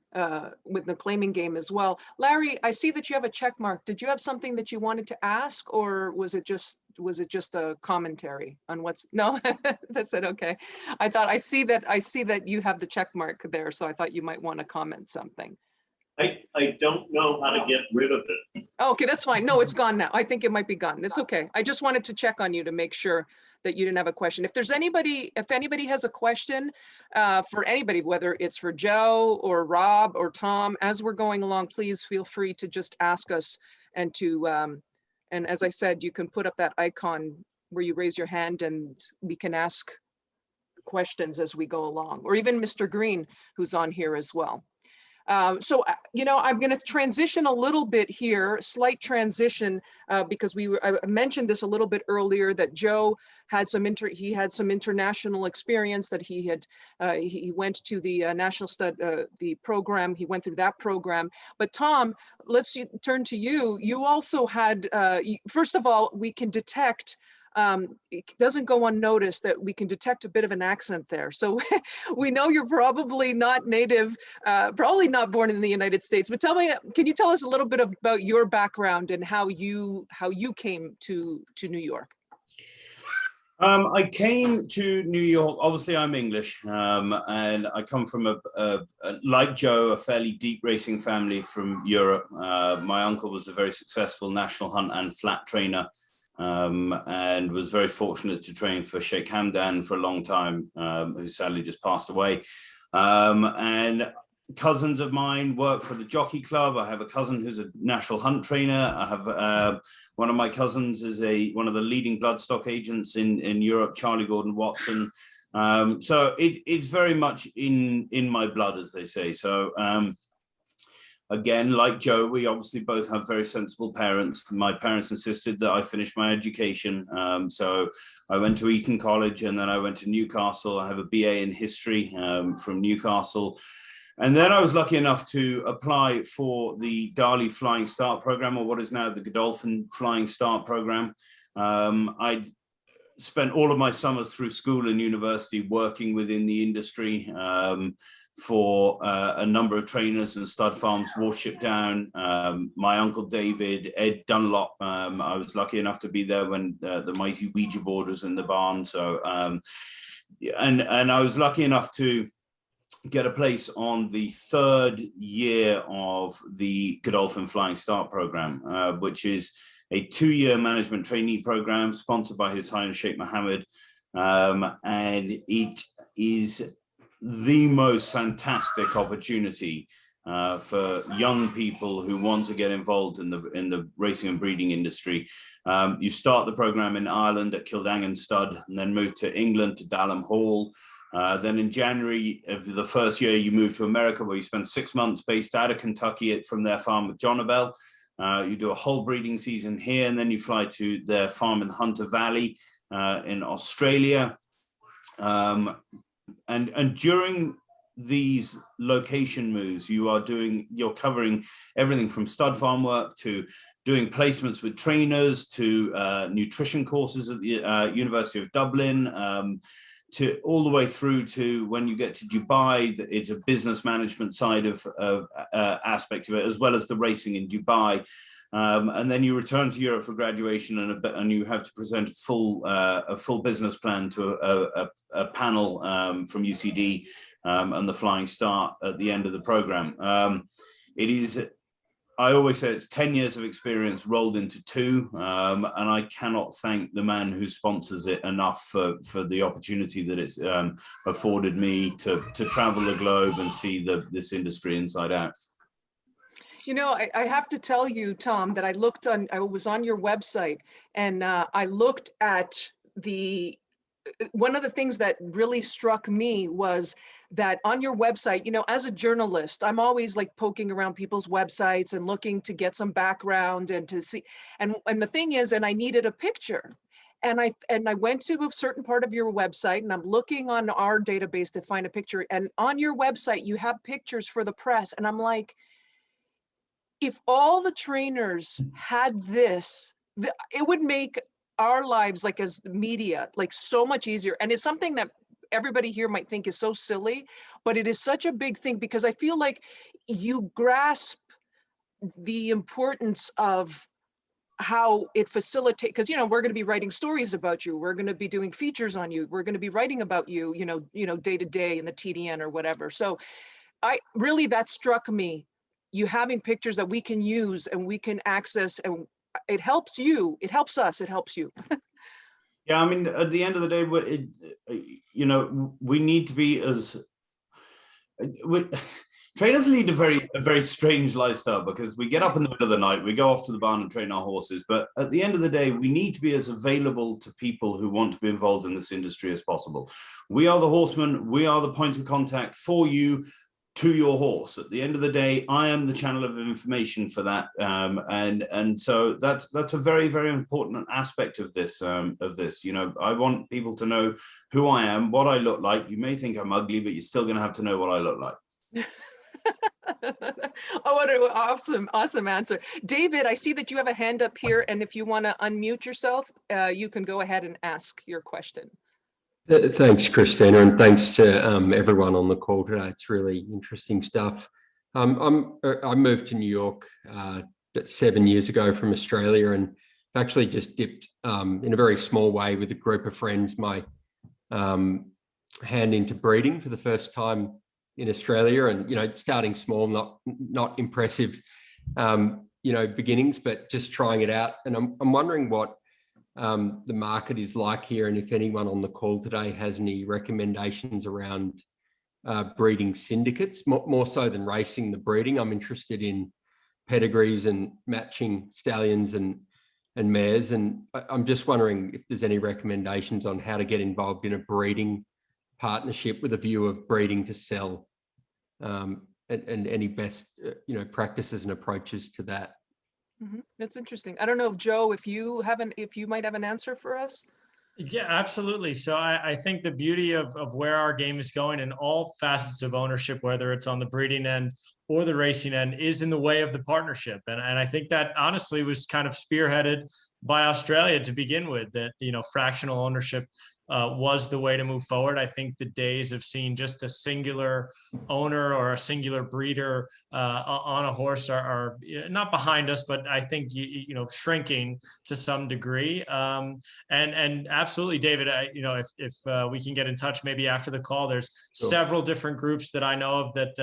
[SPEAKER 1] with the claiming game as well. Larry, I see that you have a check mark. Did you have something that you wanted to ask, or was it just a commentary on what's? No, that's it. Okay, I see that you have the check mark there, so I thought you might want to comment something.
[SPEAKER 6] I don't know how to get rid of it.
[SPEAKER 1] Okay, that's fine. No, it's gone now. I think it might be gone. It's okay. I just wanted to check on you to make sure that you didn't have a question. If anybody has a question for anybody, whether it's for Joe or Rob or Tom, as we're going along, please feel free to just ask us, and as I said, you can put up that icon where you raise your hand and we can ask questions as we go along, or even Mr. Green, who's on here as well. So, you know, I'm going to transition a little bit here, slight transition, because I mentioned this a little bit earlier, that Joe had some international experience, that he went to the national the program. He went through that program. But Tom, let's turn to you. You also had, first of all, we can detect, it doesn't go unnoticed that we can detect a bit of an accent there. So we know you're probably not native, probably not born in the United States, but can you tell us a little bit about your background and how you came to New York?
[SPEAKER 4] I came to New York, obviously I'm English, and I come from like Joe, a fairly deep racing family from Europe. My uncle was a very successful national hunt and flat trainer, and was very fortunate to train for Sheikh Hamdan for a long time, who sadly just passed away. And cousins of mine work for the Jockey Club. I have a cousin who's a national hunt trainer. I have one of my cousins is one of the leading bloodstock agents in Europe, Charlie Gordon Watson. So it's very much in my blood, as they say. So again, like Joe, we obviously both have very sensible parents. My parents insisted that I finish my education. So I went to Eton College, and then I went to Newcastle. I have a BA in history from Newcastle. And then I was lucky enough to apply for the Dali Flying Start program, or what is now the Godolphin Flying Start program. I spent all of my summers through school and university working within the industry for a number of trainers and stud farms, Warship Down, my uncle David, Ed Dunlop. I was lucky enough to be there when the mighty Ouija board was in the barn. So, and I was lucky enough to get a place on the third year of the Godolphin Flying Start program, which is a 2-year management trainee program sponsored by His Highness Sheikh Mohammed. And it is the most fantastic opportunity for young people who want to get involved in the racing and breeding industry. You start the program in Ireland at Kildangan Stud, and then move to England to Dalham Hall. Then in January of the first year, you move to America, where you spend 6 months based out of Kentucky from their farm with John Abel. You do a whole breeding season here, and then you fly to their farm in the Hunter Valley in Australia. And during these location moves, you're covering everything from stud farm work to doing placements with trainers to nutrition courses at the University of Dublin, to all the way through to when you get to Dubai. It's a business management side of aspect of it, as well as the racing in Dubai. And then you return to Europe for graduation, and you have to present a full business plan to a panel from UCD and the Flying Start at the end of the program. It is, I always say, it's 10 years of experience rolled into 2, and I cannot thank the man who sponsors it enough for the opportunity that it's afforded me to travel the globe and see this industry inside out.
[SPEAKER 1] You know, I have to tell you, Tom, that I was on your website, and I looked at one of the things that really struck me was that on your website, you know, as a journalist, I'm always like poking around people's websites and looking to get some background and to see, and the thing is, and I needed a picture. And I went to a certain part of your website, and I'm looking on our database to find a picture. And on your website, you have pictures for the press. And I'm like, if all the trainers had this, it would make our lives, like as media, like so much easier. And it's something that everybody here might think is so silly, but it is such a big thing, because I feel like you grasp the importance of how it facilitates, because, you know, we're going to be writing stories about you, we're going to be doing features on you, we're going to be writing about you, you know, day to day in the TDN or whatever. So that struck me, you having pictures that we can use and we can access, and it helps you, it helps us, it helps you.
[SPEAKER 4] Yeah, I mean, at the end of the day, you know, we need to be trainers lead a very strange lifestyle, because we get up in the middle of the night, we go off to the barn and train our horses. But at the end of the day, we need to be as available to people who want to be involved in this industry as possible. We are the horsemen. We are the point of contact for you, to your horse. At the end of the day, I am the channel of information for that, and so that's a very, very important aspect of this. You know, I want people to know who I am, what I look like. You may think I'm ugly, but you're still going to have to know what I look like.
[SPEAKER 1] Oh, what an awesome answer. David, I see that you have a hand up here, and if you want to unmute yourself, you can go ahead and ask your question.
[SPEAKER 7] Thanks, Christina, and thanks to everyone on the call today. It's really interesting stuff. I moved to New York 7 years ago from Australia, and actually just dipped in a very small way with a group of friends my hand into breeding for the first time in Australia. And, you know, starting small, not impressive, you know, beginnings, but just trying it out. And I'm wondering what the market is like here, and if anyone on the call today has any recommendations around breeding syndicates, more so than racing the breeding. I'm interested in pedigrees and matching stallions and mares, and I'm just wondering if there's any recommendations on how to get involved in a breeding partnership with a view of breeding to sell, and any best you know, practices and approaches to that.
[SPEAKER 1] That's interesting. I don't know if Joe, if you might have an answer for us.
[SPEAKER 2] Yeah, absolutely. So I think the beauty of where our game is going in all facets of ownership, whether it's on the breeding end or the racing end, is in the way of the partnership. And I think that honestly was kind of spearheaded by Australia to begin with, that, you know, fractional ownership was the way to move forward. I think the days of seeing just a singular owner or a singular breeder on a horse are not behind us, but I think, you know, shrinking to some degree. And absolutely, David, if we can get in touch maybe after the call, there's several different groups that I know of that,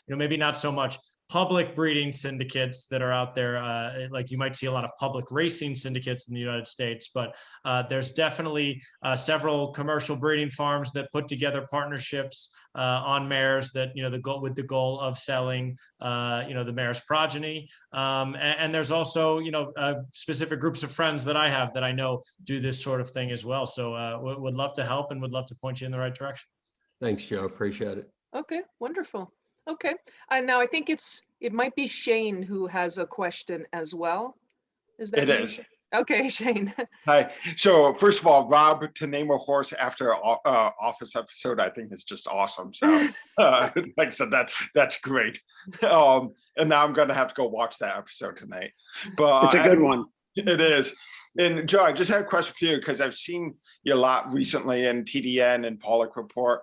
[SPEAKER 2] you know, maybe not so much public breeding syndicates that are out there. Like you might see a lot of public racing syndicates in the United States, but there's definitely several commercial breeding farms that put together partnerships on mares that, you know, with the goal of selling, you know, the mare's progeny. And there's also, you know, specific groups of friends that I have that I know do this sort of thing as well. So would love to help and would love to point you in the right direction. Thanks, Joe. Appreciate it.
[SPEAKER 1] Okay, wonderful. Okay, and now I think it might be Shane who has a question as well. Is that
[SPEAKER 8] it
[SPEAKER 1] you?
[SPEAKER 8] is.
[SPEAKER 1] Okay, Shane.
[SPEAKER 8] Hi. So first of all, Rob, to name a horse after an Office episode, I think is just awesome. So like I said, that's great. And now I'm going to have to go watch that episode tonight. But
[SPEAKER 3] It's a good one.
[SPEAKER 8] It is. And Joe, I just had a question for you because I've seen you a lot recently in TDN and Pollock Report.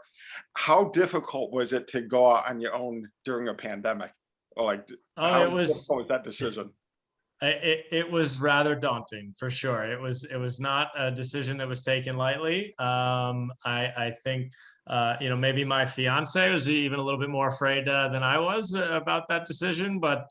[SPEAKER 8] How difficult was it to go out on your own during a pandemic? Like, how difficult was that decision?
[SPEAKER 2] It was rather daunting, for sure. It was not a decision that was taken lightly. I think, you know, maybe my fiance was even a little bit more afraid than I was about that decision, but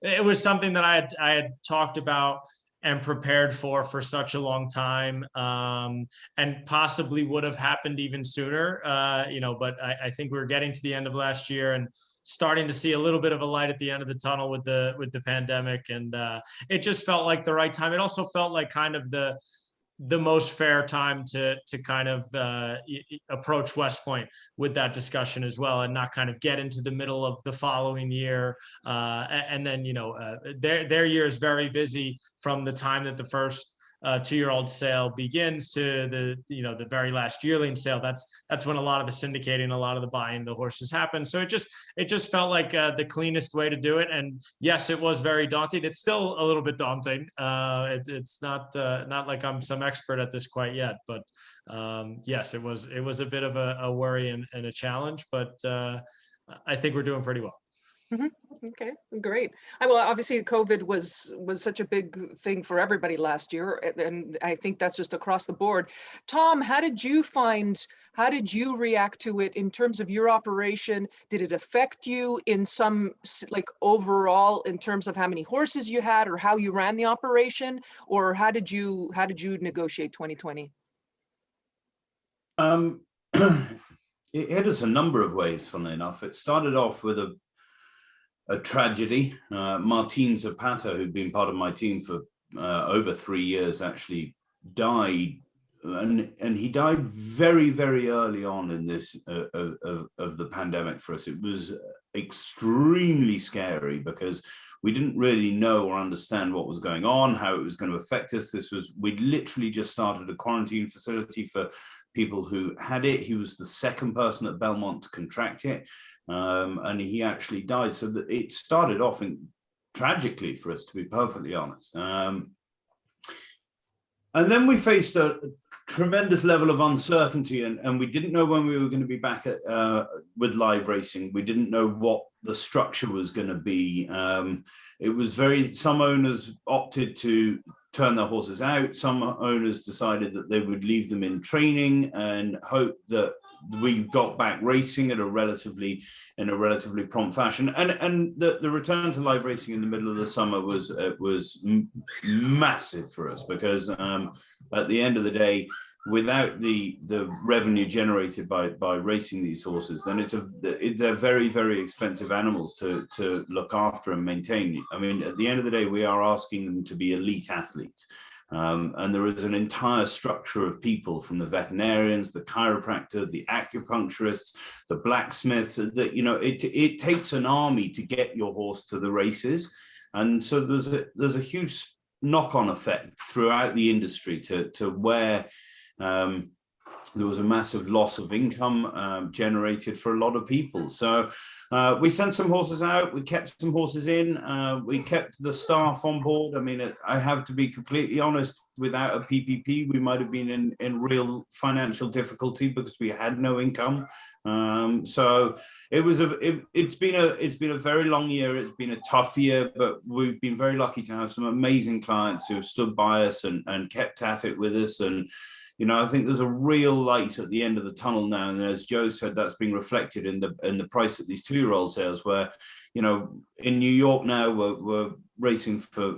[SPEAKER 2] it was something that I had talked about and prepared for such a long time, and possibly would have happened even sooner, you know, but I think we were getting to the end of last year and starting to see a little bit of a light at the end of the tunnel with the pandemic, and it just felt like the right time. It also felt like kind of the most fair time to kind of approach West Point with that discussion as well, and not kind of get into the middle of the following year. And then, you know, their year is very busy from the time that the first 2-year-old sale begins to the very last yearling sale. That's when a lot of the syndicating, a lot of the buying the horses happen. So it just felt like the cleanest way to do it. And yes, it was very daunting. It's still a little bit daunting. It's not like I'm some expert at this quite yet, but yes, it was a bit of a worry and a challenge, but I think we're doing pretty well.
[SPEAKER 1] Mm-hmm. Okay, great. Well, obviously COVID was such a big thing for everybody last year, and I think that's just across the board. Tom, how did you react to it in terms of your operation? Did it affect you in some, like, overall in terms of how many horses you had or how you ran the operation, or how did you negotiate 2020?
[SPEAKER 4] It hit us a number of ways, funnily enough. It started off with a tragedy. Martin Zapata, who'd been part of my team for over 3 years, actually died, and he died very, very early on in this of the pandemic for us. It was extremely scary because we didn't really know or understand what was going on, how it was going to affect us. We'd literally just started a quarantine facility for people who had it. He was the second person at Belmont to contract it. And he actually died. So that it started off tragically for us, to be perfectly honest. And then we faced a tremendous level of uncertainty, and we didn't know when we were going to be back with live racing. We didn't know what the structure was going to be. It was some owners opted to turn their horses out. Some owners decided that they would leave them in training and hope that we got back racing in a relatively prompt fashion, and the return to live racing in the middle of the summer was massive for us, because at the end of the day, without the revenue generated by racing these horses, then they're very, very expensive animals to look after and maintain. I mean, at the end of the day, we are asking them to be elite athletes. And there is an entire structure of people, from the veterinarians, the chiropractor, the acupuncturists, the blacksmiths, that, you know, it takes an army to get your horse to the races. And so there's a huge knock-on effect throughout the industry to where there was a massive loss of income generated for a lot of people. So we sent some horses out, we kept some horses in, we kept the staff on board. I mean, I have to be completely honest, without a PPP, we might have been in real financial difficulty because we had no income. So it's been a very long year. It's been a tough year, but we've been very lucky to have some amazing clients who have stood by us and kept at it with us. And you know, I think there's a real light at the end of the tunnel now, and as Joe said, that's being reflected in the price of these 2-year-old sales. Where, you know, in New York now we're racing for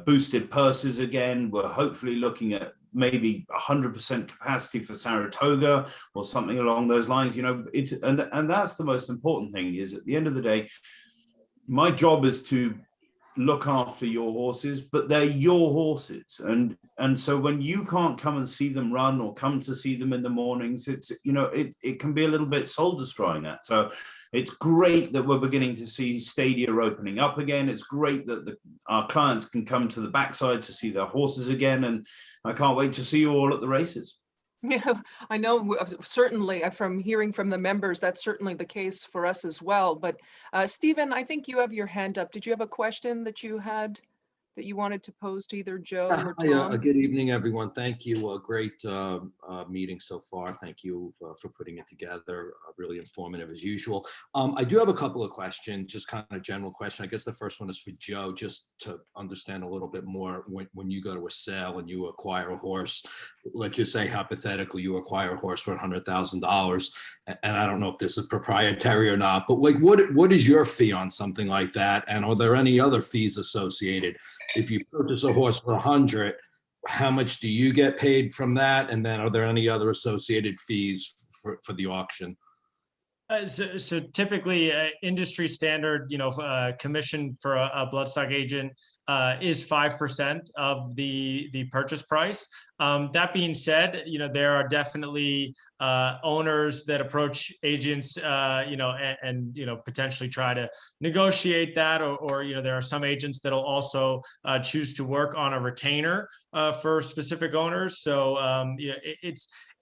[SPEAKER 4] boosted purses again. We're hopefully looking at maybe 100% capacity for Saratoga or something along those lines. You know, and that's the most important thing. Is at the end of the day, my job is to look after your horses, but they're your horses, and so when you can't come and see them run or come to see them in the mornings, it's, you know, it can be a little bit soul destroying. That so it's great that we're beginning to see stadia opening up again. It's great that our clients can come to the backside to see their horses again, and I can't wait to see you all at the races.
[SPEAKER 1] Yeah, I know, certainly from hearing from the members, that's certainly the case for us as well. But Stephen, I think you have your hand up. Did you have a question that you had that you wanted to pose to either Joe or Tom?
[SPEAKER 9] Good evening, everyone. Thank you. A great meeting so far. Thank you for putting it together. Really informative as usual. I do have a couple of questions, just kind of general question. I guess the first one is for Joe, just to understand a little bit more. When you go to a sale and you acquire a horse, let's just say hypothetically you acquire a horse for $100,000, and I don't know if this is proprietary or not, but like what is your fee on something like that? And are there any other fees associated? If you purchase a horse for 100, how much do you get paid from that? And then are there any other associated fees for the auction?
[SPEAKER 2] So typically industry standard, you know, commission for a bloodstock agent is 5% of the purchase price. That being said, you know, there are definitely owners that approach agents, you know, and you know, potentially try to negotiate that, or you know, there are some agents that'll also choose to work on a retainer for specific owners. So you know,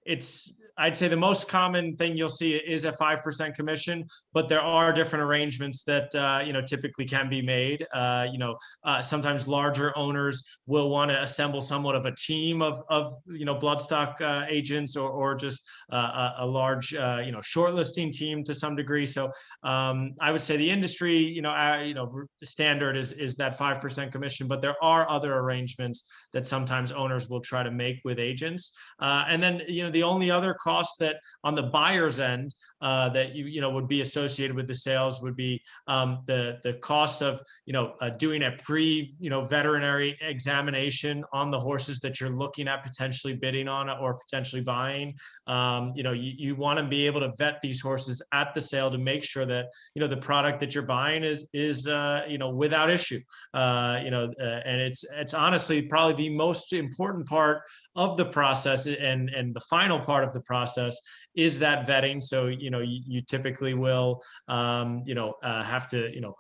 [SPEAKER 2] it's I'd say the most common thing you'll see is a 5% commission, but there are different arrangements that you know, typically can be made. You know, sometimes larger owners will want to assemble somewhat of a team of you know, bloodstock agents, or just a large you know, shortlisting team to some degree. So I would say the industry, you know, standard is that 5% commission, but there are other arrangements that sometimes owners will try to make with agents. And then, you know, the only other costs that on the buyer's end that you know, would be associated with the sales would be the cost of, you know, doing a you know, veterinary examination on the horses that you're looking at potentially bidding on or potentially buying. You know, you want to be able to vet these horses at the sale to make sure that, you know, the product that you're buying is you know, without issue. You know, and it's honestly probably the most important part of the process, and the final part of the process is that vetting. So, you know, you typically will, you know, have to, you know,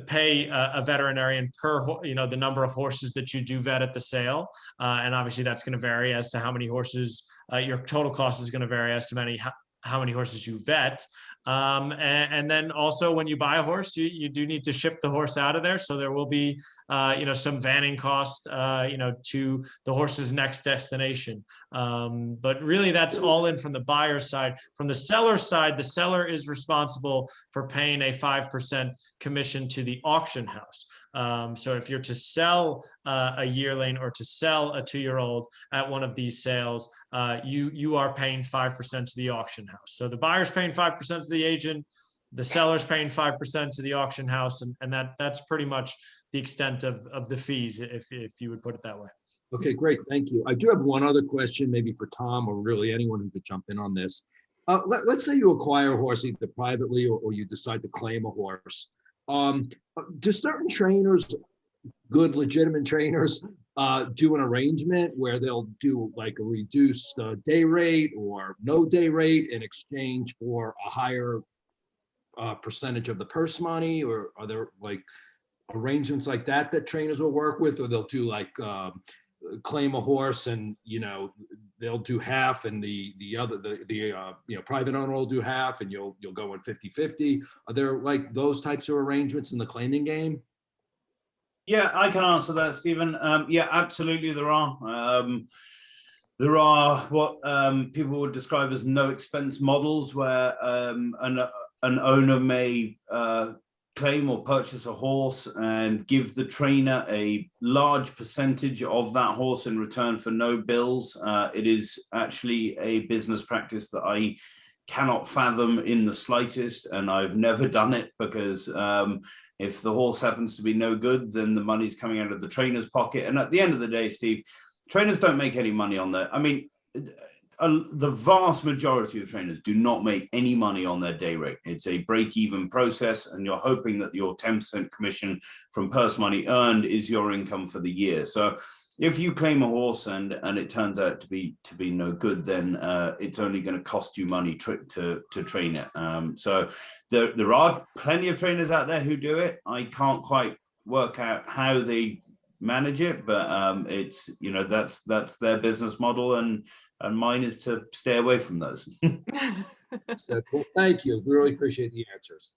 [SPEAKER 2] pay a veterinarian per, you know, the number of horses that you do vet at the sale. And obviously that's going to vary as to how many horses, your total cost is going to vary as to how many horses you vet. And then also when you buy a horse, you do need to ship the horse out of there. So there will be, you know, some vanning cost, you know, to the horse's next destination. But really that's all in from the buyer's side. From the seller's side, the seller is responsible for paying a 5% commission to the auction house. So if you're to sell a yearling or to sell a 2-year-old at one of these sales, you are paying 5% to the auction house. So the buyer's paying 5% to the agent, the seller's paying 5% to the auction house, and that's pretty much the extent of the fees, if you would put it that way.
[SPEAKER 9] Okay, great, thank you. I do have one other question, maybe for Tom, or really anyone who could jump in on this. Let's say you acquire a horse either privately or you decide to claim a horse. Do certain trainers, good legitimate trainers, do an arrangement where they'll do like a reduced day rate or no day rate in exchange for a higher percentage of the purse money? Or are there like arrangements like that trainers will work with, or they'll do like claim a horse and, you know, they'll do half and the private owner will do half and you'll go in 50-50. Are there like those types of arrangements in the claiming game?
[SPEAKER 4] Yeah, I can answer that, Stephen. Yeah, absolutely there are. There are what people would describe as no expense models, where an owner may claim or purchase a horse and give the trainer a large percentage of that horse in return for no bills. It is actually a business practice that I cannot fathom in the slightest, and I've never done it because if the horse happens to be no good, then the money's coming out of the trainer's pocket. And at the end of the day, Steve, trainers don't make any money on that. I mean, the vast majority of trainers do not make any money on their day rate. It's a break-even process, and you're hoping that your 10% commission from purse money earned is your income for the year. So if you claim a horse and it turns out to be no good, then it's only going to cost you money to train it. So there are plenty of trainers out there who do it. I can't quite work out how they manage it, but it's, you know, that's their business model, and mine is to stay away from those.
[SPEAKER 9] Well, thank you. We really appreciate the answers.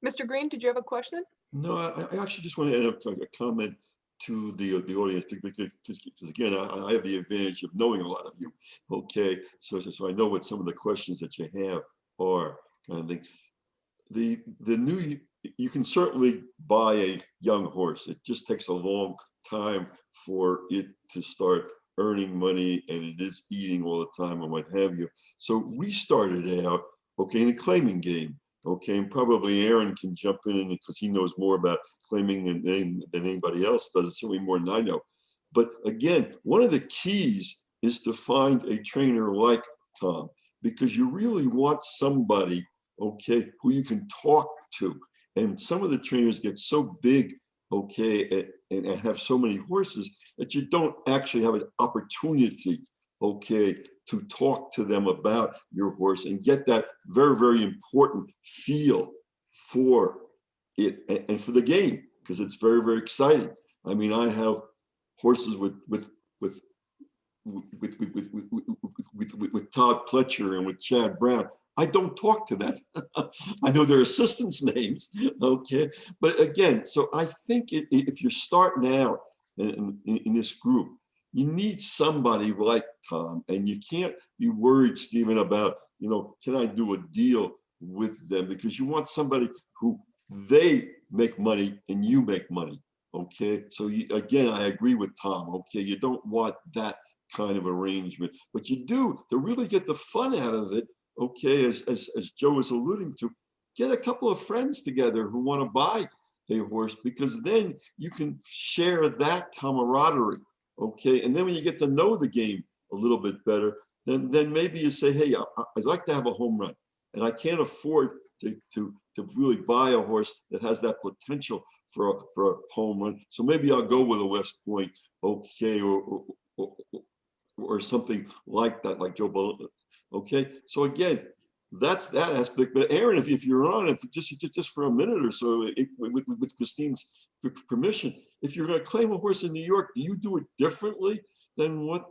[SPEAKER 1] Mr. Green, did you have a question?
[SPEAKER 5] No, I actually just want to add up to a comment to the audience, because again, I have the advantage of knowing a lot of you. Okay, so I know what some of the questions that you have are, kind of thing. The new, you can certainly buy a young horse. It just takes a long time for it to start earning money, and it is eating all the time and what have you. So we started out, okay, in the claiming game. Okay, and probably Aron can jump in because he knows more about claiming than anybody else does, certainly more than I know. But again, one of the keys is to find a trainer like Tom, because you really want somebody, okay, who you can talk to. And some of the trainers get so big, okay, and have so many horses that you don't actually have an opportunity, okay, to talk to them about your horse and get that very, very important feel for it and for the game, because it's very, very exciting. I mean, I have horses with Todd Pletcher and with Chad Brown. I don't talk to them. I know their assistants' names, okay? But again, so I think if you're starting out in this group, you need somebody like Tom, and you can't be worried, Stephen, about, you know, can I do a deal with them? Because you want somebody who they make money and you make money, okay? So again, I agree with Tom, okay? You don't want that kind of arrangement, but you do, to really get the fun out of it, okay, as Joe was alluding to, get a couple of friends together who want to buy a horse, because then you can share that camaraderie. Okay, and then when you get to know the game a little bit better, then maybe you say, hey, I'd like to have a home run, and I can't afford to really buy a horse that has that potential for a home run. So maybe I'll go with a West Point, okay, or something like that, like Joe Bullitt. Okay, so again, that's that aspect. But Aron, if you're on, if just for a minute or so, with Christine's permission, if you're going to claim a horse in New York, do you do it differently than what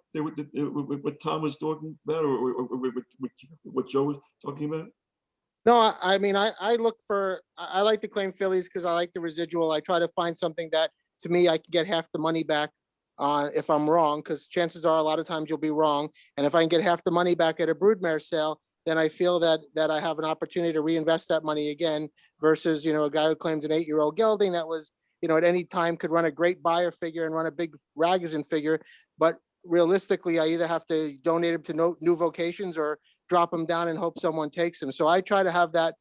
[SPEAKER 5] Tom was talking about, or what Joe was talking about?
[SPEAKER 10] No, I mean, I look for, I like to claim fillies because I like the residual. I try to find something that, to me, I can get half the money back if I'm wrong, because chances are a lot of times you'll be wrong. And if I can get half the money back at a broodmare sale, then I feel that I have an opportunity to reinvest that money again, versus, you know, a guy who claims an 8-year-old gelding that was, you know, at any time could run a great buyer figure and run a big Ragozin figure. But realistically, I either have to donate him to new vocations or drop him down and hope someone takes him. So I try to have that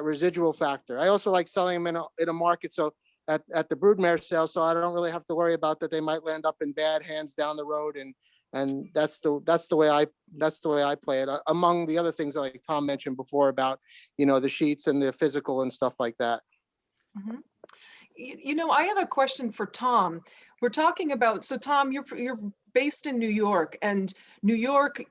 [SPEAKER 10] residual factor. I also like selling them in a market, so at the broodmare sale, so I don't really have to worry about that they might land up in bad hands down the road. And that's the way I play it, among the other things like Tom mentioned before about, you know, the sheets and the physical and stuff like that.
[SPEAKER 1] Mm-hmm. You know, I have a question for Tom. We're talking about, so Tom, you're based in New York, and New York,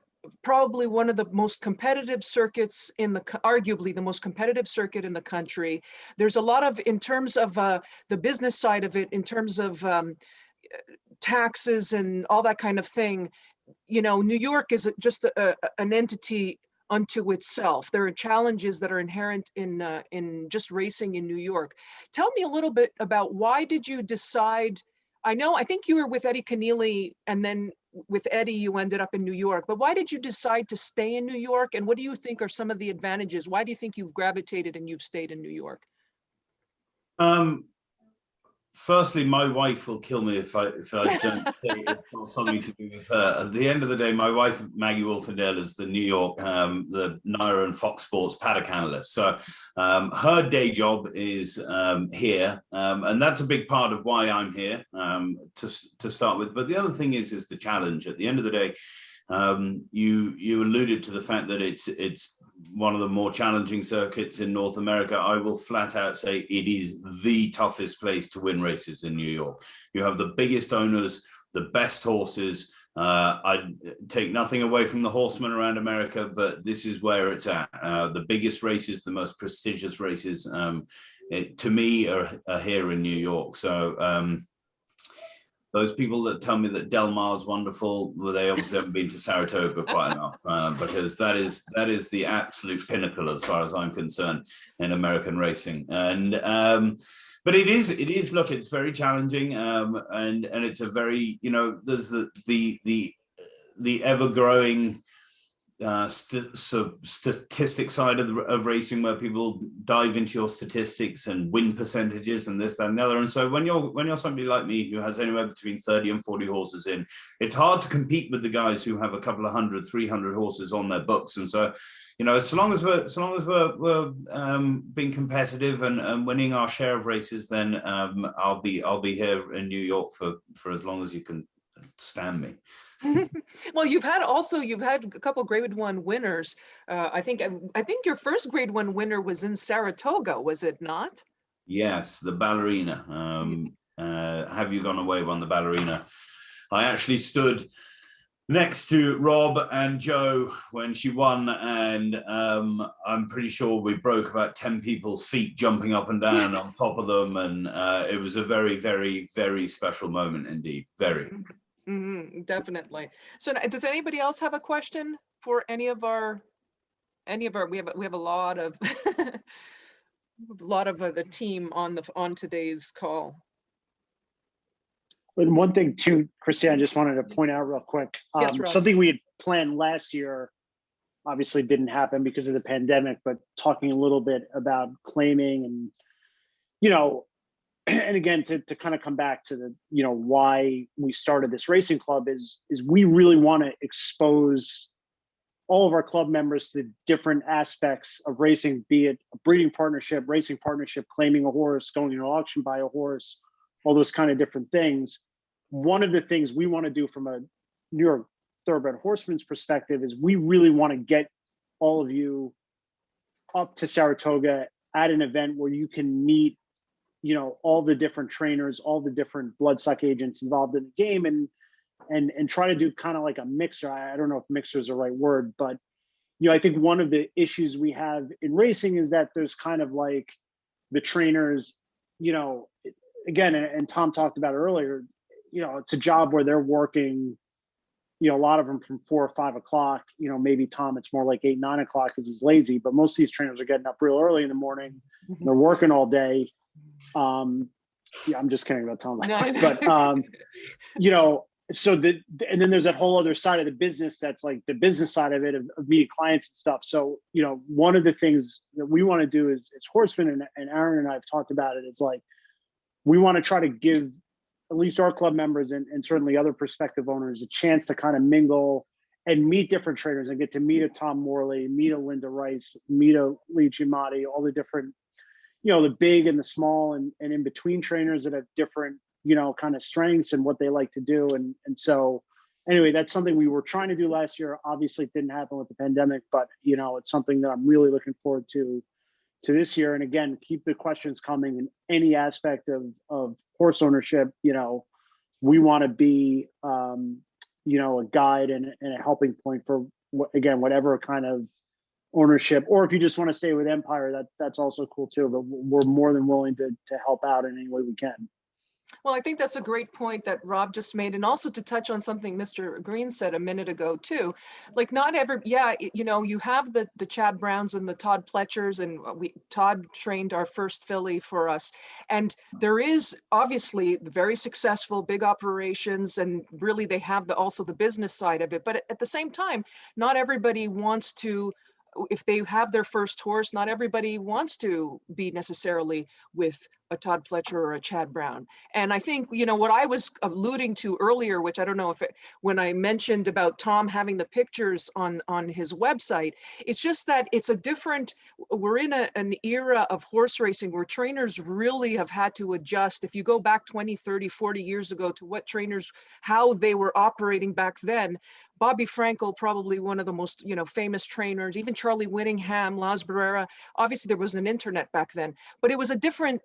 [SPEAKER 1] probably one of the most competitive circuits arguably the most competitive circuit in the country. There's a lot of, in terms of the business side of it, in terms of taxes and all that kind of thing, you know, New York is just an entity unto itself. There are challenges that are inherent in just racing in New York. Tell me a little bit about why did you decide? I think you were with Eddie Keneally, and then with Eddie, you ended up in New York, but why did you decide to stay in New York? And what do you think are some of the advantages? Why do you think you've gravitated and you've stayed in New York?
[SPEAKER 4] Firstly, my wife will kill me if I don't say it's got something to do with her. At the end of the day, my wife, Maggie Wolfendale, is the New York, the NYRA and Fox Sports paddock analyst. So her day job is here, and that's a big part of why I'm here to start with. But the other thing is the challenge. At the end of the day, you alluded to the fact that it's one of the more challenging circuits in North America. I will flat out say it is the toughest place to win races in New York. You have the biggest owners, the best horses. I take nothing away from the horsemen around America, but this is where it's at. The biggest races, the most prestigious races, to me are here in New York. So those people that tell me that Del Mar's wonderful, well, they obviously haven't been to Saratoga quite enough, because that is the absolute pinnacle as far as I'm concerned in American racing. And but it is look, it's very challenging, and it's a very, you know, there's the ever growing statistic side of racing, where people dive into your statistics and win percentages and this, that, and the other. And so when you're somebody like me who has anywhere between 30 and 40 horses in, it's hard to compete with the guys who have a couple of 100, 300 horses on their books. And so, you know, so long as we're being competitive and winning our share of races, then I'll be here in New York for as long as you can stand me.
[SPEAKER 1] Well, you've had a couple grade 1 winners. I think your first grade 1 winner was in Saratoga, was it not?
[SPEAKER 4] Yes, the ballerina. Have You Gone Away won the ballerina. I actually stood next to Rob and Joe when she won, and I'm pretty sure we broke about 10 people's feet jumping up and down on top of them, and it was a very, very, very special moment indeed. Very.
[SPEAKER 1] Mm-hmm, definitely. So does anybody else have a question for any of our, we have a lot of the team on today's call.
[SPEAKER 3] And one thing too, Christine, I just wanted to point out real quick,
[SPEAKER 1] Yes, Rob.
[SPEAKER 3] something we had planned last year obviously didn't happen because of the pandemic, but talking a little bit about claiming and, you know, and again, to kind of come back to the, you know, why we started this racing club is we really want to expose all of our club members to different aspects of racing, be it a breeding partnership, racing partnership, claiming a horse, going to an auction, buy a horse, all those kind of different things. One of the things we want to do from a New York Thoroughbred Horseman's perspective is we really want to get all of you up to Saratoga at an event where you can meet, you know, all the different trainers, all the different bloodstock agents involved in the game, and try to do kind of like a mixer. I don't know if mixer is the right word, but, you know, I think one of the issues we have in racing is that there's kind of like the trainers, you know, again, and Tom talked about it earlier, you know, it's a job where they're working, you know, a lot of them from 4 or 5 o'clock, you know, maybe Tom, it's more like 8, 9 o'clock because he's lazy, but most of these trainers are getting up real early in the morning. They're working all day. Yeah, I'm just kidding about Tom, but you know, so and then there's that whole other side of the business that's like the business side of it, of meeting clients and stuff. So, you know, one of the things that we want to do is Horseman, and Aaron and I have talked about it. It's like we want to try to give at least our club members and certainly other prospective owners a chance to kind of mingle and meet different trainers and get to meet a Tom Morley, meet a Linda Rice, meet a Lee Giamatti, all the different, you know, the big and the small and in between trainers that have different, you know, kind of strengths and what they like to do. And so anyway, that's something we were trying to do last year. Obviously it didn't happen with the pandemic, but, you know, it's something that I'm really looking forward to this year. And again, keep the questions coming in any aspect of horse ownership. You know, we want to be, you know, a guide and a helping point for, again, whatever kind of ownership, or if you just want to stay with Empire, that's also cool too. But we're more than willing to help out in any way we can.
[SPEAKER 1] Well, I think that's a great point that Rob just made. And also to touch on something Mr. Green said a minute ago too, like not every, yeah, you know, you have the Chad Browns and the Todd Pletchers, and Todd trained our first filly for us. And there is obviously very successful big operations, and really they have also the business side of it. But at the same time, not everybody wants to, if they have their first horse, not everybody wants to be necessarily with a Todd Pletcher or a Chad Brown. And I think, you know, what I was alluding to earlier, which I don't know if when I mentioned about Tom having the pictures on his website, it's just that it's a different, we're in an era of horse racing where trainers really have had to adjust. If you go back 20, 30, 40 years ago to what trainers, how they were operating back then, Bobby Frankel, probably one of the most, you know, famous trainers, even Charlie Whittingham, Las Barrera. Obviously there was an internet back then, but it was a different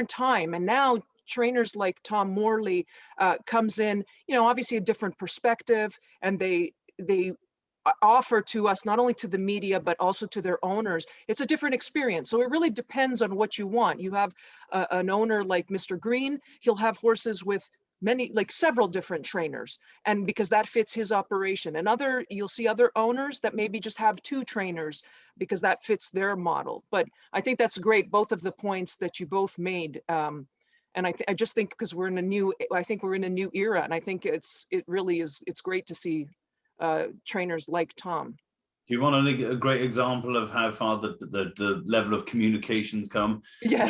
[SPEAKER 1] time. And now trainers like Tom Morley comes in, you know, obviously a different perspective, and they offer to us, not only to the media, but also to their owners. It's a different experience. So it really depends on what you want. You have an owner like Mr. Green, he'll have horses with many, like several different trainers, and because that fits his operation. And you'll see other owners that maybe just have 2 trainers because that fits their model. But I think that's great, both of the points that you both made. And I just think because we're in a new era, and I think it's great to see trainers like Tom.
[SPEAKER 4] Do you want a great example of how far the level of communications come?
[SPEAKER 1] Yeah.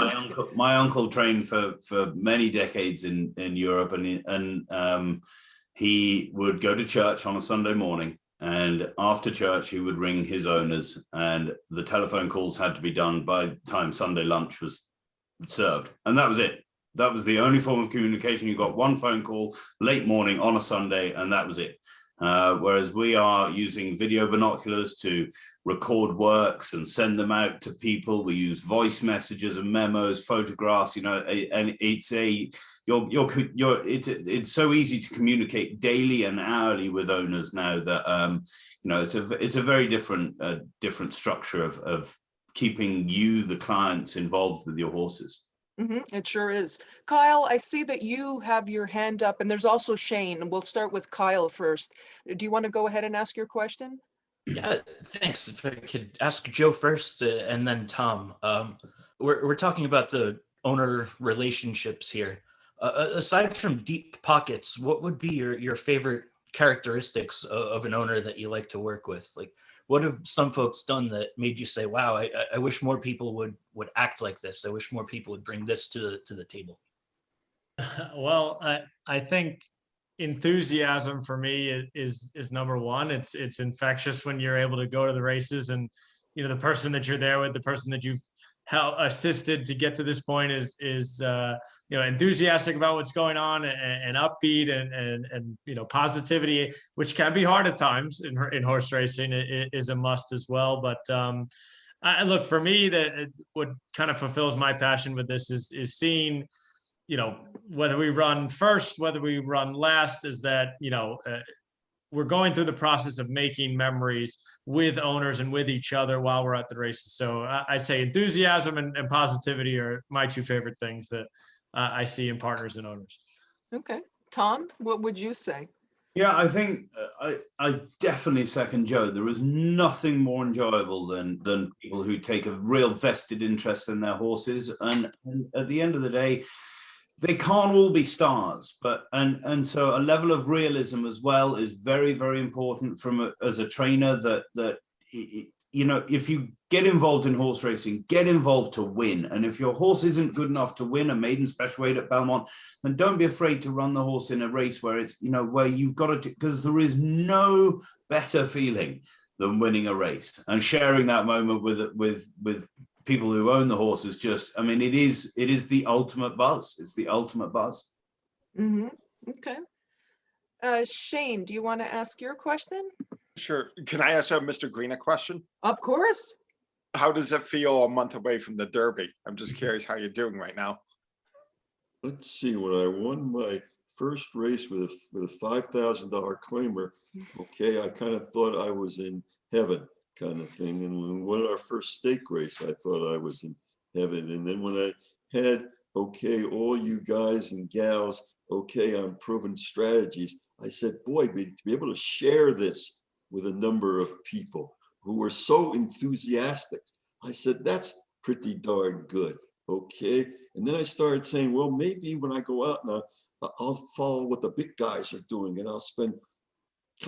[SPEAKER 4] My uncle trained for many decades in Europe, and he would go to church on a Sunday morning, and after church he would ring his owners, and the telephone calls had to be done by the time Sunday lunch was served, and that was it. That was the only form of communication. You got one phone call late morning on a Sunday, and that was it. Whereas we are using video binoculars to record works and send them out to people. We use voice messages and memos, photographs, you know, and it's so easy to communicate daily and hourly with owners now that you know, it's a very different structure of keeping you, the clients, involved with your horses.
[SPEAKER 1] It sure is. Kyle, I see that you have your hand up, and there's also Shane, and we'll start with Kyle first. Do you want to go ahead and ask your question?
[SPEAKER 11] Yeah, thanks. If I could ask Joe first and then Tom. We're talking about the owner relationships here. Aside from deep pockets, what would be your favorite characteristics of an owner that you like to work with? Like, what have some folks done that made you say, wow, I wish more people would act like this. I wish more people would bring this to the table.
[SPEAKER 2] Well, I think enthusiasm for me is number one. It's infectious when you're able to go to the races, and, you know, the person that you're there with, the person that you've assisted to get to this point is you know, enthusiastic about what's going on, and upbeat, and you know, positivity, which can be hard at times in horse racing, is a must as well. But look, for me, that what kind of fulfills my passion with this is seeing, you know, whether we run first, whether we run last, is that, you know, we're going through the process of making memories with owners and with each other while we're at the races. So I'd say enthusiasm and positivity are my 2 favorite things that I see in partners and owners.
[SPEAKER 1] Okay. Tom, what would you say?
[SPEAKER 4] Yeah, I think I definitely second Joe. There is nothing more enjoyable than people who take a real vested interest in their horses. And at the end of the day, they can't all be stars, but and so a level of realism as well is very, very important as a trainer, that you know, if you get involved in horse racing, get involved to win. And if your horse isn't good enough to win a maiden special weight at Belmont, then don't be afraid to run the horse in a race where it's, you know, where you've got to, because there is no better feeling than winning a race and sharing that moment with people who own the horses. Just, I mean, it is the ultimate buzz. It's the ultimate buzz.
[SPEAKER 1] Okay. Shane, do you want to ask your question?
[SPEAKER 8] Sure. Can I ask Mr. Green a question?
[SPEAKER 1] Of course.
[SPEAKER 8] How does it feel a month away from the Derby? I'm just curious how you're doing right now.
[SPEAKER 5] Let's see, when I won my first race with a $5,000 claimer, okay, I kind of thought I was in heaven, kind of thing. And when we won our first stake race, I thought I was in heaven. And then when I had okay, all you guys and gals, okay, on proven strategies. I said, boy, to be able to share this with a number of people who were so enthusiastic, I said, that's pretty darn good, okay? And then I started saying, well, maybe when I go out and I'll follow what the big guys are doing, and I'll spend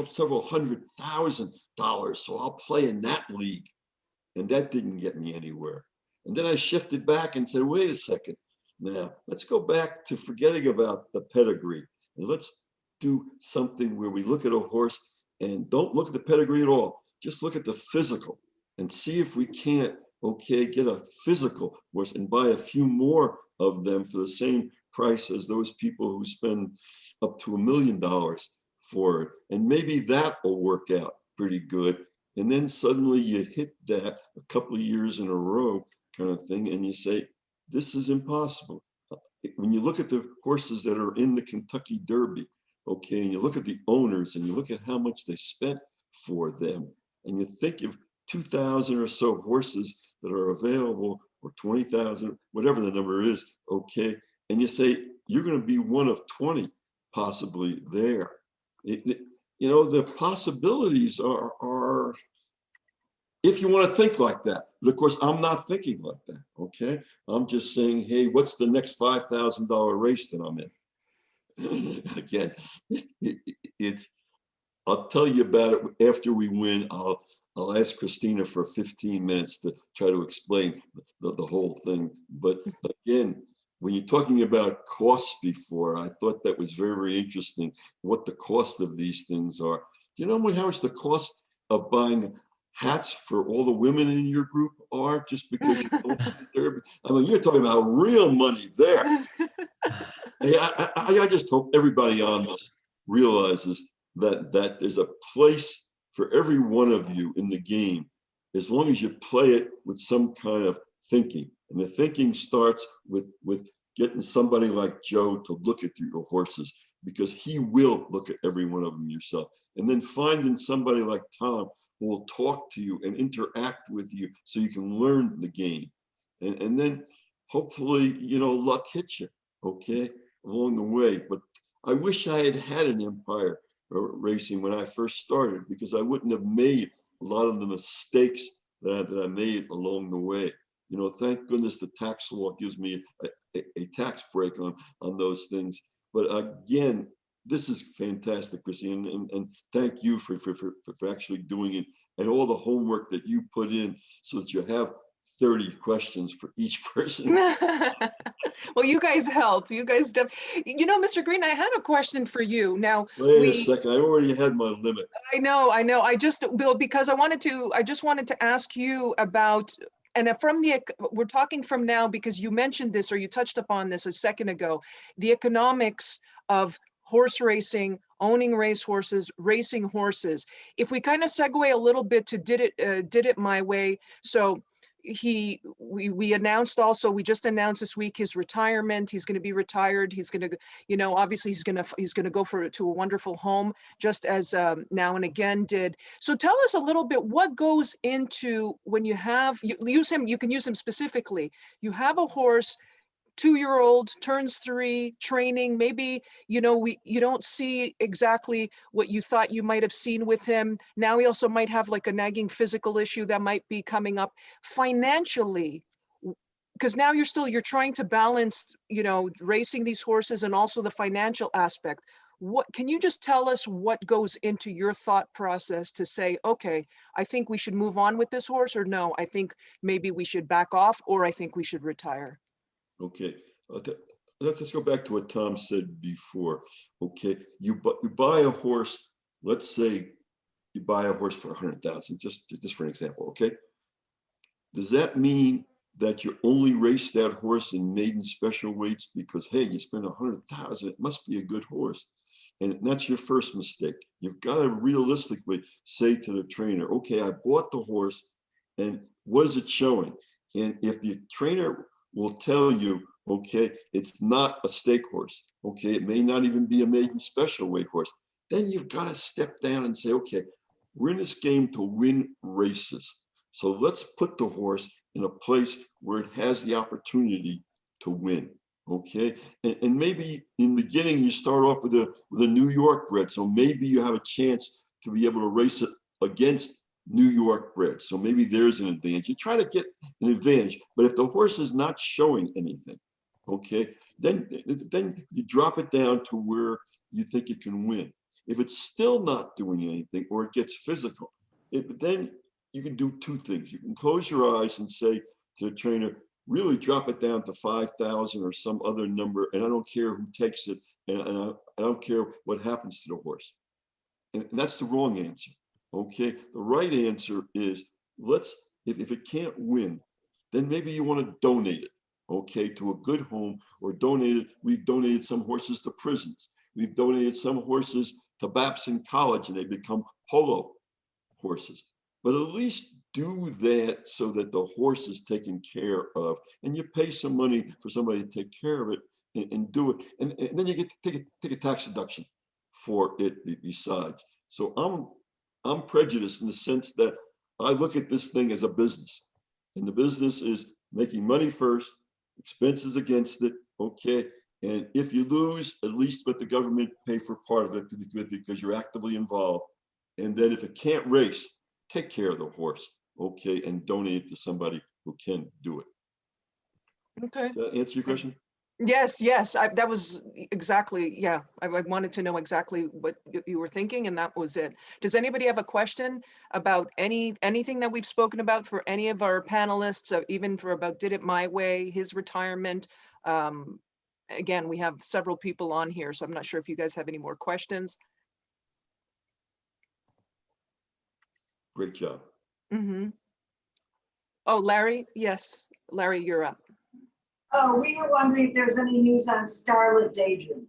[SPEAKER 5] several $100,000, so I'll play in that league. And that didn't get me anywhere. And then I shifted back and said, wait a second. Now, let's go back to forgetting about the pedigree. And let's do something where we look at a horse and don't look at the pedigree at all. Just look at the physical and see if we can't, okay, get a physical horse and buy a few more of them for the same price as those people who spend up to $1 million for it. And maybe that will work out pretty good. And then suddenly you hit that a couple of years in a row kind of thing, and you say, this is impossible. When you look at the horses that are in the Kentucky Derby, okay, and you look at the owners and you look at how much they spent for them, and you think of 2,000 or so horses that are available, or 20,000, whatever the number is, okay, and you say, you're going to be one of 20 possibly there. You know, the possibilities are, if you want to think like that. But of course, I'm not thinking like that, okay? I'm just saying, hey, what's the next $5,000 race that I'm in? Again, I'll tell you about it after we win. I'll ask Christina for 15 minutes to try to explain the whole thing. But again, when you're talking about costs before, I thought that was very, very interesting, what the cost of these things are. Do you know how much the cost of buying hats for all the women in your group are just because you don't do the Derby? I mean, you're talking about real money there. Hey, I just hope everybody on this realizes that there's a place for every one of you in the game, as long as you play it with some kind of thinking. And the thinking starts with getting somebody like Joe to look at your horses, because he will look at every one of them yourself. And then finding somebody like Tom who will talk to you and interact with you so you can learn the game. And then hopefully, you know, luck hits you, okay, along the way. But I wish I had had an Empire racing when I first started, because I wouldn't have made a lot of the mistakes that I made along the way. You know, thank goodness the tax law gives me a tax break on those things. But again, this is fantastic, Chrissy, and thank you for actually doing it, and all the homework that you put in so that you have 30 questions for each person.
[SPEAKER 1] Well, you guys help. You guys do. You know, Mr. Green, I had a question for you. Now,
[SPEAKER 5] wait a second. I already had my limit.
[SPEAKER 1] I know. I just, Bill, because I just wanted to ask you about, and we're talking from now because you mentioned this, or you touched upon this a second ago, the economics of horse racing, owning race horses, racing horses. If we kind of segue a little bit to Did It My Way. So we announced also, we just announced this week his retirement. He's going to be retired. He's going to, you know, obviously he's going to go to a wonderful home, just as Now and Again did. So tell us a little bit what goes into when you can use him specifically. You have a horse, 2-year-old, turns 3, training, maybe, you know, you don't see exactly what you thought you might have seen with him. Now he also might have like a nagging physical issue that might be coming up financially, because now you're trying to balance, you know, racing these horses and also the financial aspect. What can you just tell us what goes into your thought process to say, okay, I think we should move on with this horse, or no, I think maybe we should back off, or I think we should retire?
[SPEAKER 5] Okay, let's go back to what Tom said before. Okay, you buy a horse. Let's say you buy a horse for 100,000, just for an example. Okay, does that mean that you only race that horse in maiden special weights because, hey, you spent 100,000, it must be a good horse? And that's your first mistake. You've got to realistically say to the trainer, okay, I bought the horse, and what is it showing? And if the trainer will tell you, okay, it's not a stake horse, okay, it may not even be a maiden special weight horse, then you've got to step down and say, okay, we're in this game to win races. So let's put the horse in a place where it has the opportunity to win, okay? And maybe in the beginning, you start off with a New York bred, so maybe you have a chance to be able to race it against New York bred. So maybe there's an advantage. You try to get an advantage, but if the horse is not showing anything, okay, then you drop it down to where you think you can win. If it's still not doing anything or it gets physical, then you can do two things. You can close your eyes and say to the trainer, really drop it down to 5,000 or some other number, and I don't care who takes it, and I don't care what happens to the horse. And that's the wrong answer, okay? The right answer is, if it can't win, then maybe you want to donate it, okay, to a good home, or donate it. We've donated some horses to prisons. We've donated some horses to Babson College, and they become polo horses. But at least do that so that the horse is taken care of, and you pay some money for somebody to take care of it and do it. And then you get to take a tax deduction for it besides. So I'm prejudiced in the sense that I look at this thing as a business, and the business is making money first, expenses against it, okay? And if you lose, at least let the government pay for part of it because you're actively involved. And then if it can't race, take care of the horse, okay, and donate it to somebody who can do it.
[SPEAKER 1] Okay.
[SPEAKER 5] Does that answer your question?
[SPEAKER 1] Yes, that was exactly, yeah. I wanted to know exactly what you were thinking, and that was it. Does anybody have a question about anything that we've spoken about for any of our panelists, even for about Did It My Way, his retirement? Again, we have several people on here, so I'm not sure if you guys have any more questions.
[SPEAKER 5] Great job.
[SPEAKER 1] Mm-hmm. Oh, Larry, yes. Larry, you're up.
[SPEAKER 12] Oh, we were wondering if there's any news on Starlit Daydream.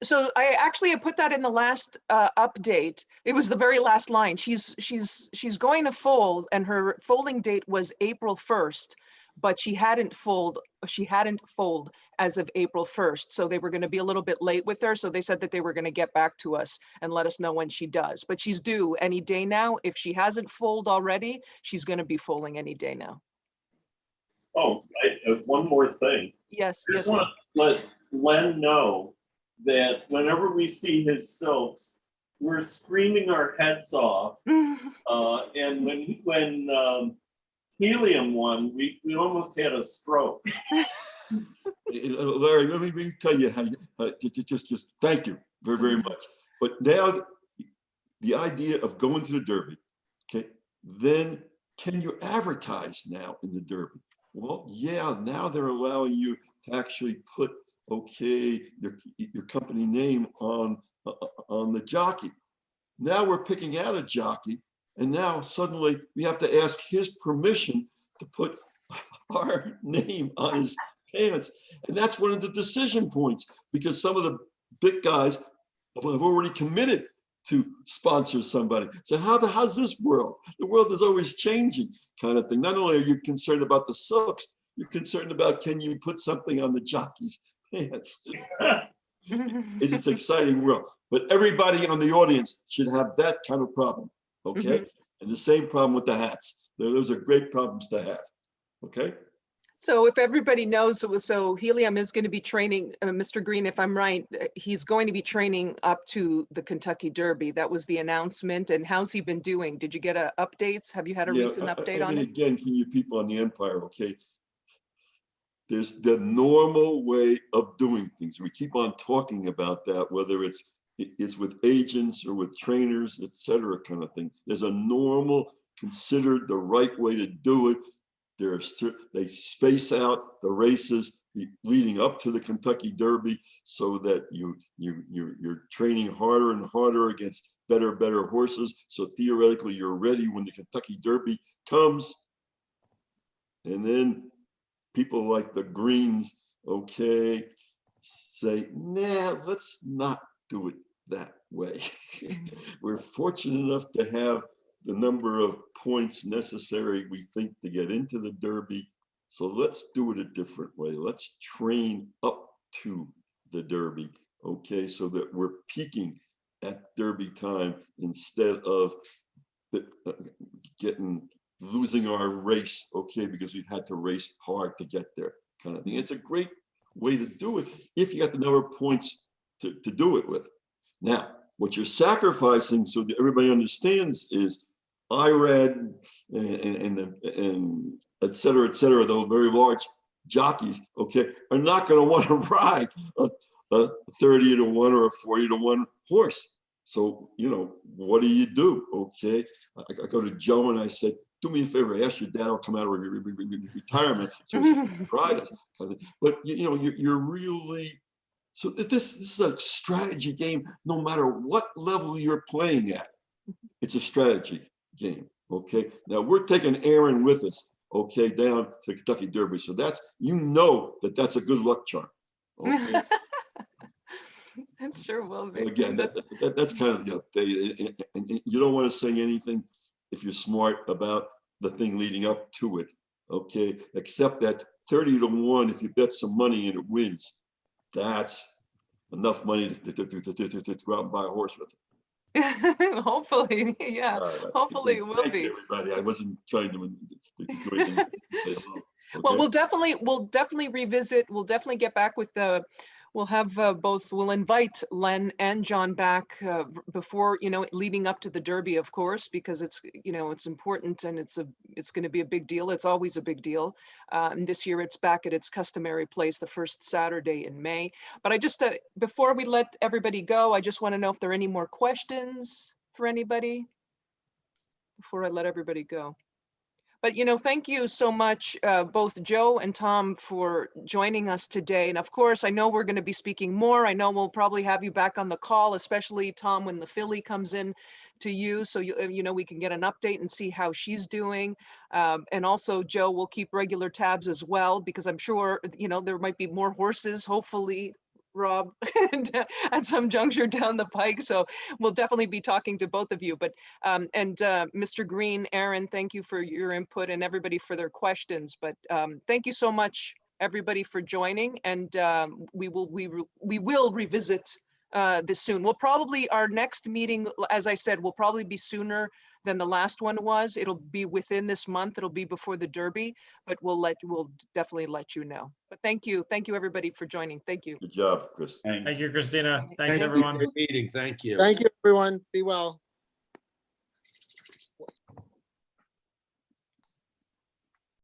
[SPEAKER 1] So I actually put that in the last update. It was the very last line. She's going to fold, and her folding date was April 1st, but she hadn't fold as of April 1st. So they were going to be a little bit late with her. So they said that they were going to get back to us and let us know when she does. But she's due any day now. If she hasn't folded already, she's going to be folding any day now.
[SPEAKER 6] Oh, one more thing.
[SPEAKER 1] Yes,
[SPEAKER 6] I
[SPEAKER 1] yes.
[SPEAKER 6] just want to let Len know that whenever we see his silks, we're screaming our heads off. And when Helium won, we almost had a stroke.
[SPEAKER 5] Larry, let me tell you how just thank you very, very much. But now the idea of going to the Derby, okay, then can you advertise now in the Derby? Well, yeah, now they're allowing you to actually put, okay, your company name on the jockey. Now we're picking out a jockey, and now suddenly we have to ask his permission to put our name on his pants. And that's one of the decision points, because some of the big guys have already committed to sponsor somebody. So how's this world? The world is always changing, kind of thing. Not only are you concerned about the silks, you're concerned about, can you put something on the jockey's pants? It's an exciting world. But everybody on the audience should have that kind of problem, okay? And the same problem with the hats. Those are great problems to have, okay?
[SPEAKER 1] So if everybody knows, so Helium is going to be training, Mr. Green, if I'm right, he's going to be training up to the Kentucky Derby. That was the announcement. And how's he been doing? Did you get updates? Have you had a recent update on it?
[SPEAKER 5] Again, for you people on the Empire, okay, there's the normal way of doing things. We keep on talking about that, whether it's with agents or with trainers, et cetera, kind of thing. There's a normal, considered the right way to do it. They space out the races leading up to the Kentucky Derby so that you're training harder and harder against better horses. So theoretically, you're ready when the Kentucky Derby comes. And then people like the Greens, okay, say, nah, let's not do it that way. We're fortunate enough to have the number of points necessary, we think, to get into the Derby. So let's do it a different way. Let's train up to the Derby, okay, so that we're peaking at Derby time instead of losing our race, okay, because we've had to race hard to get there, kind of thing. It's a great way to do it if you got the number of points to do it with. Now, what you're sacrificing, so that everybody understands, is IRAD and et cetera, those very large jockeys, okay, are not going to want to ride a 30 to 1 or a 40 to 1 horse. So, you know, what do? Okay, I go to Joe and I said, do me a favor, ask your dad, I'll come out of retirement so he can ride us. But you know, you're really, so this is a strategy game. No matter what level you're playing at, it's a strategy game. Okay, now we're taking Aron with us, okay, down to the Kentucky Derby. So that's, you know, that's a good luck charm. Okay.
[SPEAKER 1] It sure will be.
[SPEAKER 5] And again, that's kind of the update. And you don't want to say anything if you're smart about the thing leading up to it, okay? Except that 30 to 1, if you bet some money and it wins, that's enough money to go out and buy a horse with it.
[SPEAKER 1] Hopefully, yeah.
[SPEAKER 5] Right.
[SPEAKER 1] Hopefully it will
[SPEAKER 5] Thank
[SPEAKER 1] be.
[SPEAKER 5] you, everybody. I wasn't trying to do anything. Say hello.
[SPEAKER 1] Well,
[SPEAKER 5] Okay?
[SPEAKER 1] we'll definitely revisit. We'll definitely get back with the. We'll have we'll invite Len and John back before, you know, leading up to the Derby, of course, because it's, you know, it's important and it's going to be a big deal. It's always a big deal. And this year it's back at its customary place, the first Saturday in May. But I just, before we let everybody go, I just want to know if there are any more questions for anybody before I let everybody go. But, you know, thank you so much, both Joe and Tom, for joining us today. And of course, I know we're going to be speaking more. I know we'll probably have you back on the call, especially Tom, when the filly comes in to you. So, you know, we can get an update and see how she's doing. And also, Joe will keep regular tabs as well, because I'm sure, you know, there might be more horses, hopefully, Rob, at some juncture down the pike. So we'll definitely be talking to both of you. But Mr. Green, Aron, thank you for your input and everybody for their questions. But thank you so much, everybody, for joining. And we will revisit this soon. We'll probably, our next meeting, as I said, will probably be sooner than the last one was. It'll be within this month. It'll be before the Derby, but we'll definitely let you know. But thank you everybody for joining. Thank you.
[SPEAKER 5] Good job, Chris.
[SPEAKER 2] Thank you, Christina. Thanks,
[SPEAKER 9] Thank you.
[SPEAKER 2] everyone.
[SPEAKER 9] Great meeting. Thank you.
[SPEAKER 10] Thank you, everyone. Be well.